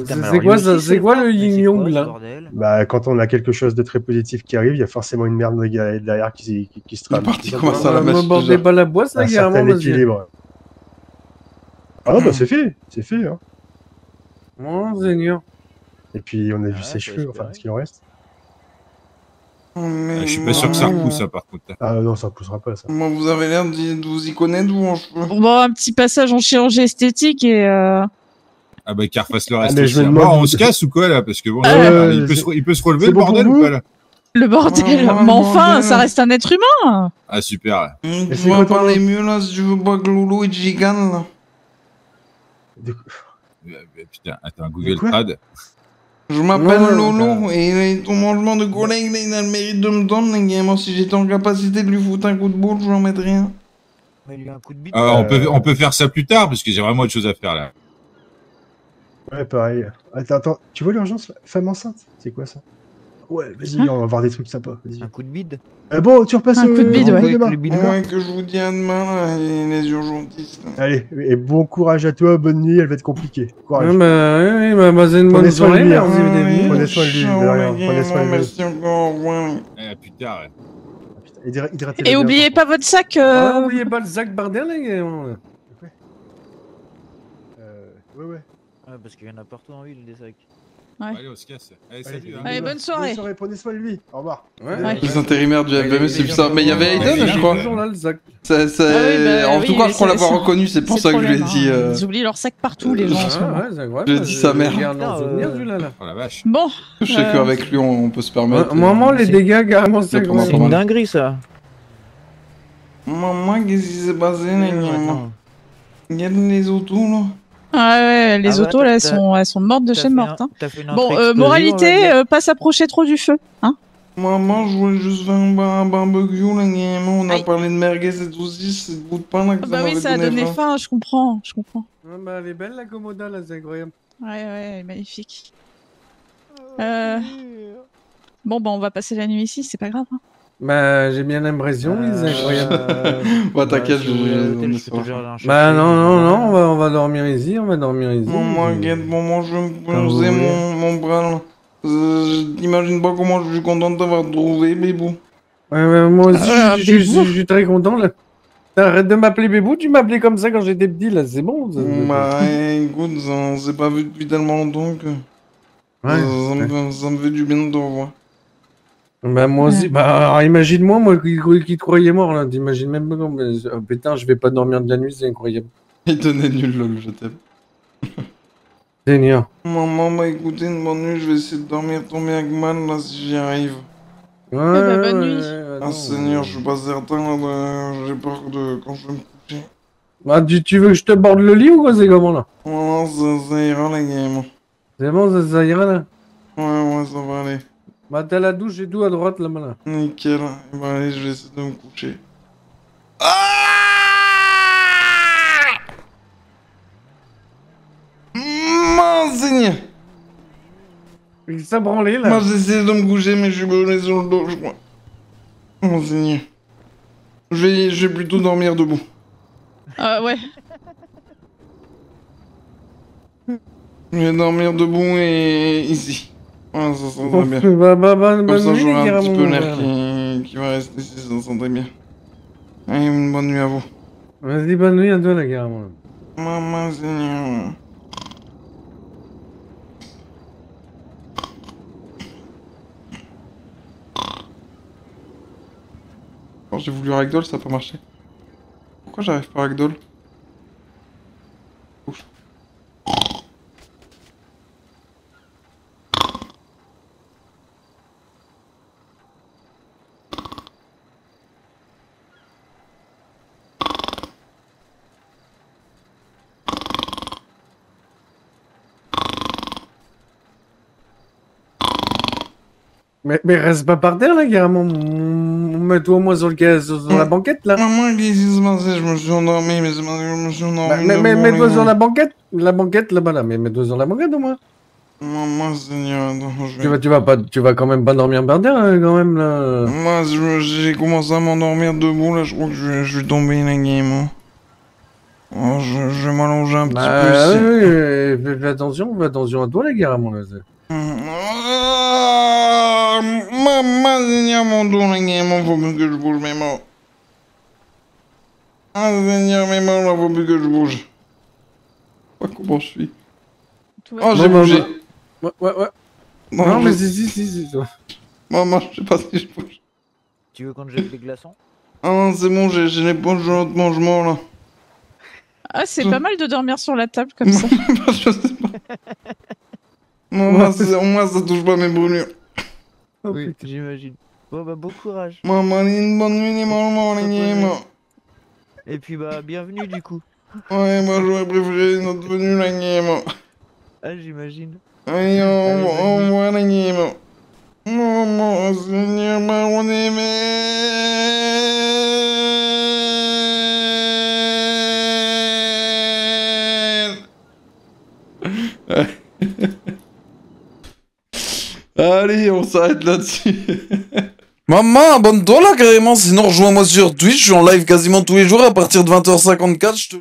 C'est quoi ça? C'est quoi le yin yang là? Bah, quand on a quelque chose de très positif qui arrive, il y a forcément une merde derrière qui se trame. parti comme ça, la Me mèche, bordez déjà. pas la boisse, Un là, carrément, certain monsieur. équilibre. Ah bah c'est fait, hein. Mon Seigneur. Et puis on a vu ses cheveux, enfin ce qu'il en reste. Mais Je suis pas sûr que ça repousse, ça, par contre. Ah non, ça poussera pas ça. Moi, vous avez l'air de vous y connaître, vous, en cheveux. Bon, un petit passage en chirurgie esthétique et Ah bah qu'il refasse le reste mais aussi. je me hein. demande- Bon, on se casse ou quoi là? Parce que bon, il peut se relever c'est le bon pour bordel vous ou pas là? le bordel. Ouais, Mais enfin, bordel. ça reste un être humain. Ah super. Tu c'est vas quoi ton parler nom mieux, là, si tu veux pas que Loulou et gigane, là. Putain, attends, Google quoi Trad. Je m'appelle Non, Lolo, et ton mangement de collègue, là, il a le mérite de me donner, les gars. Moi, si j'étais en capacité de lui foutre un coup de boule, je lui en mettrais rien. Mets-lui un coup de bite. On peut faire ça plus tard parce que j'ai vraiment autre chose à faire là. Ouais, pareil. Attends, tu vois l'urgence là? Femme enceinte? C'est quoi ça? Ouais, vas-y, on va voir des trucs sympas. Vas-y. Un coup de bide. Bon, tu repasses Un coup de bide, ouais. demain. Ouais, que je vous dis à demain, là, les urgentistes. Là. Allez, et bon courage à toi, bonne nuit, elle va être compliquée. Courage. Ouais, bah, c'est une Prenez bonne soin de soirée, lui, merci hein. d'être venu. Prenez soin de lui, de rien. Prenez soin de lui. Merci encore, au revoir. Eh, plus tard. Ouais. Putain, hydratez-le Et bien, oubliez par pas votre sac. Ah, oubliez pas le sac bardel, les gars. contre. Ouais. Ouais, parce qu'il y en a partout en ville des sacs. Ouais. Allez, on se casse. Allez, Allez, salut. Hein. Allez, bonne soirée. Prenez soin de lui. Au revoir. Ouais. Les intérimaires du Ouais, FBM, c'est ça. Mais il y avait Ouais, Aiden, je crois. toujours là, le sac. En oui, tout cas, je crois l'avoir c'est- reconnu, c'est pour c'est ça le que je lui ai problème, dit. hein. Ils oublient leur sac partout, les gens en ce moment. Ouais, c'est incroyable. J'ai dit sa mère. Je garde en souvenir, celui-là, là. Oh la vache. Bon. Je sais qu'avec lui, on peut se permettre. Maman, les dégâts, carrément, c'est C'est C'est incroyable. une dinguerie ça. Maman, qu'est-ce qui s'est passé, là, Attends. Regarde les autos, là. Ah ouais, les Ah ouais, autos là, t'as- elles sont mortes de T'as chez fait mortes. un- Hein. t'as fait une Bon, entrée explosive, moralité, on va dire. pas s'approcher trop du feu. Hein. Maman, je voulais juste faire un barbecue, là, gamin. On a Aïe. parlé de merguez et tout aussi, c'est le bout de pain, là, que Bah oui, m'avait ça a donné faim. faim, je comprends. Ouais, bah, elle est belle, la Komoda, là, c'est incroyable. Ouais, elle est magnifique. Bon, bah on va passer la nuit ici, c'est pas grave. Hein. Bah, j'ai bien l'impression, oui, c'est incroyable. Bah, t'inquiète, si vous voulez à l'hôtel, on est je peux sur la toujours fin. aller en chercher. Bah, non, on va dormir ici, on va dormir ici. Non, m'inquiète, moi je vais me Quand vous poser voulez. mon bras là. T'imagines pas comment je suis content de t'avoir trouvé, Bébou. Ouais, moi aussi, Bébou. je suis très content, là. Arrête de m'appeler Bébou, tu m'appelais comme ça quand j'étais petit, là, c'est bon. Bah, écoute, on s'est pas vu depuis tellement longtemps que. Ça me fait du bien de te revoir. Bah, moi aussi, bah, alors, imagine-moi, moi qui te croyais mort, là, t'imagines même pas comment. Oh, putain, je vais pas dormir de la nuit, c'est incroyable. Il tenait nul, lol, je t'aime. Seigneur. Maman m'a écouté une bonne nuit, je vais essayer de dormir tant bien que mal là si j'y arrive. bah, bonne nuit. Ah Seigneur, je suis pas certain là, j'ai peur de quand je vais me coucher. Bah, tu veux que je te borde le lit ou quoi, c'est comment là? Non, ça ira la game. C'est bon, ça ira là? Ouais, ça va aller. Bah, t'as la douche et tout à droite là-bas là. Nickel, bah allez, je vais essayer de me coucher. Seigneur! Il s'est branlé là. Moi j'essaie de me coucher mais je suis brûlé sur le dos, je crois. Oh Seigneur. Je vais plutôt dormir debout. Ouais. Je vais dormir debout et ici. Ah, ça sent très bien. Bonne Comme ça nuit, j'aurai un les petit gars, peu mon l'air frère. qui va rester ici, ça sent très bien. Allez, une bonne nuit à vous. Vas-y, bonne nuit à toi, la gare, moi. Maman Seigneur. Quand j'ai voulu ragdoll, ça n'a pas marché. Pourquoi j'arrive pas à ragdoll? Ouf. Mais reste pas par terre, là, carrément. Mets-toi au moins sur la banquette, là. Maman, qu'est-ce qui se passait? Je me suis endormi, mais c'est parce que je me suis endormi. Mais mets-toi sur la banquette. La banquette, là-bas, là. Mais mets-toi sur la banquette, au moins. Maman, Seigneur, attends, je vais... Tu vas quand même pas dormir par terre, hein, quand même, là. Moi, j'ai commencé à m'endormir debout, là, je crois que je vais tomber la game. Hein. Oh, je vais m'allonger un petit peu ici. Oui, fais attention à toi, la gare, à mon avis. Maman, Seigneur, mon dos, la game, faut plus que je bouge mes morts. Ah, Seigneur, mes morts, là, faut plus que je bouge. Je sais pas comment je suis. Oh, j'ai bougé. Ouais. Non, mais si, toi. Maman, je sais pas si je bouge. Tu veux qu'on te jette des glaçons? Ah non, c'est bon, j'ai les poches de notre mangement, là. Ah, c'est pas mal de dormir sur la table comme ça. Je sais pas. Non, moi, ça touche pas mes brûlures. Oui, j'imagine. Bon, bah, bon courage. Maman, une bonne nuit, les mamans, les games. Et puis, bah, bienvenue, du coup. Ouais, moi, j'aurais préféré notre venue, la game. Ah, j'imagine. Allez, au revoir, la game. Maman, Seigneur, on Allez, on s'arrête là-dessus. Maman, abonne-toi là carrément, sinon rejoins-moi sur Twitch, je suis en live quasiment tous les jours à partir de 20h54, je te...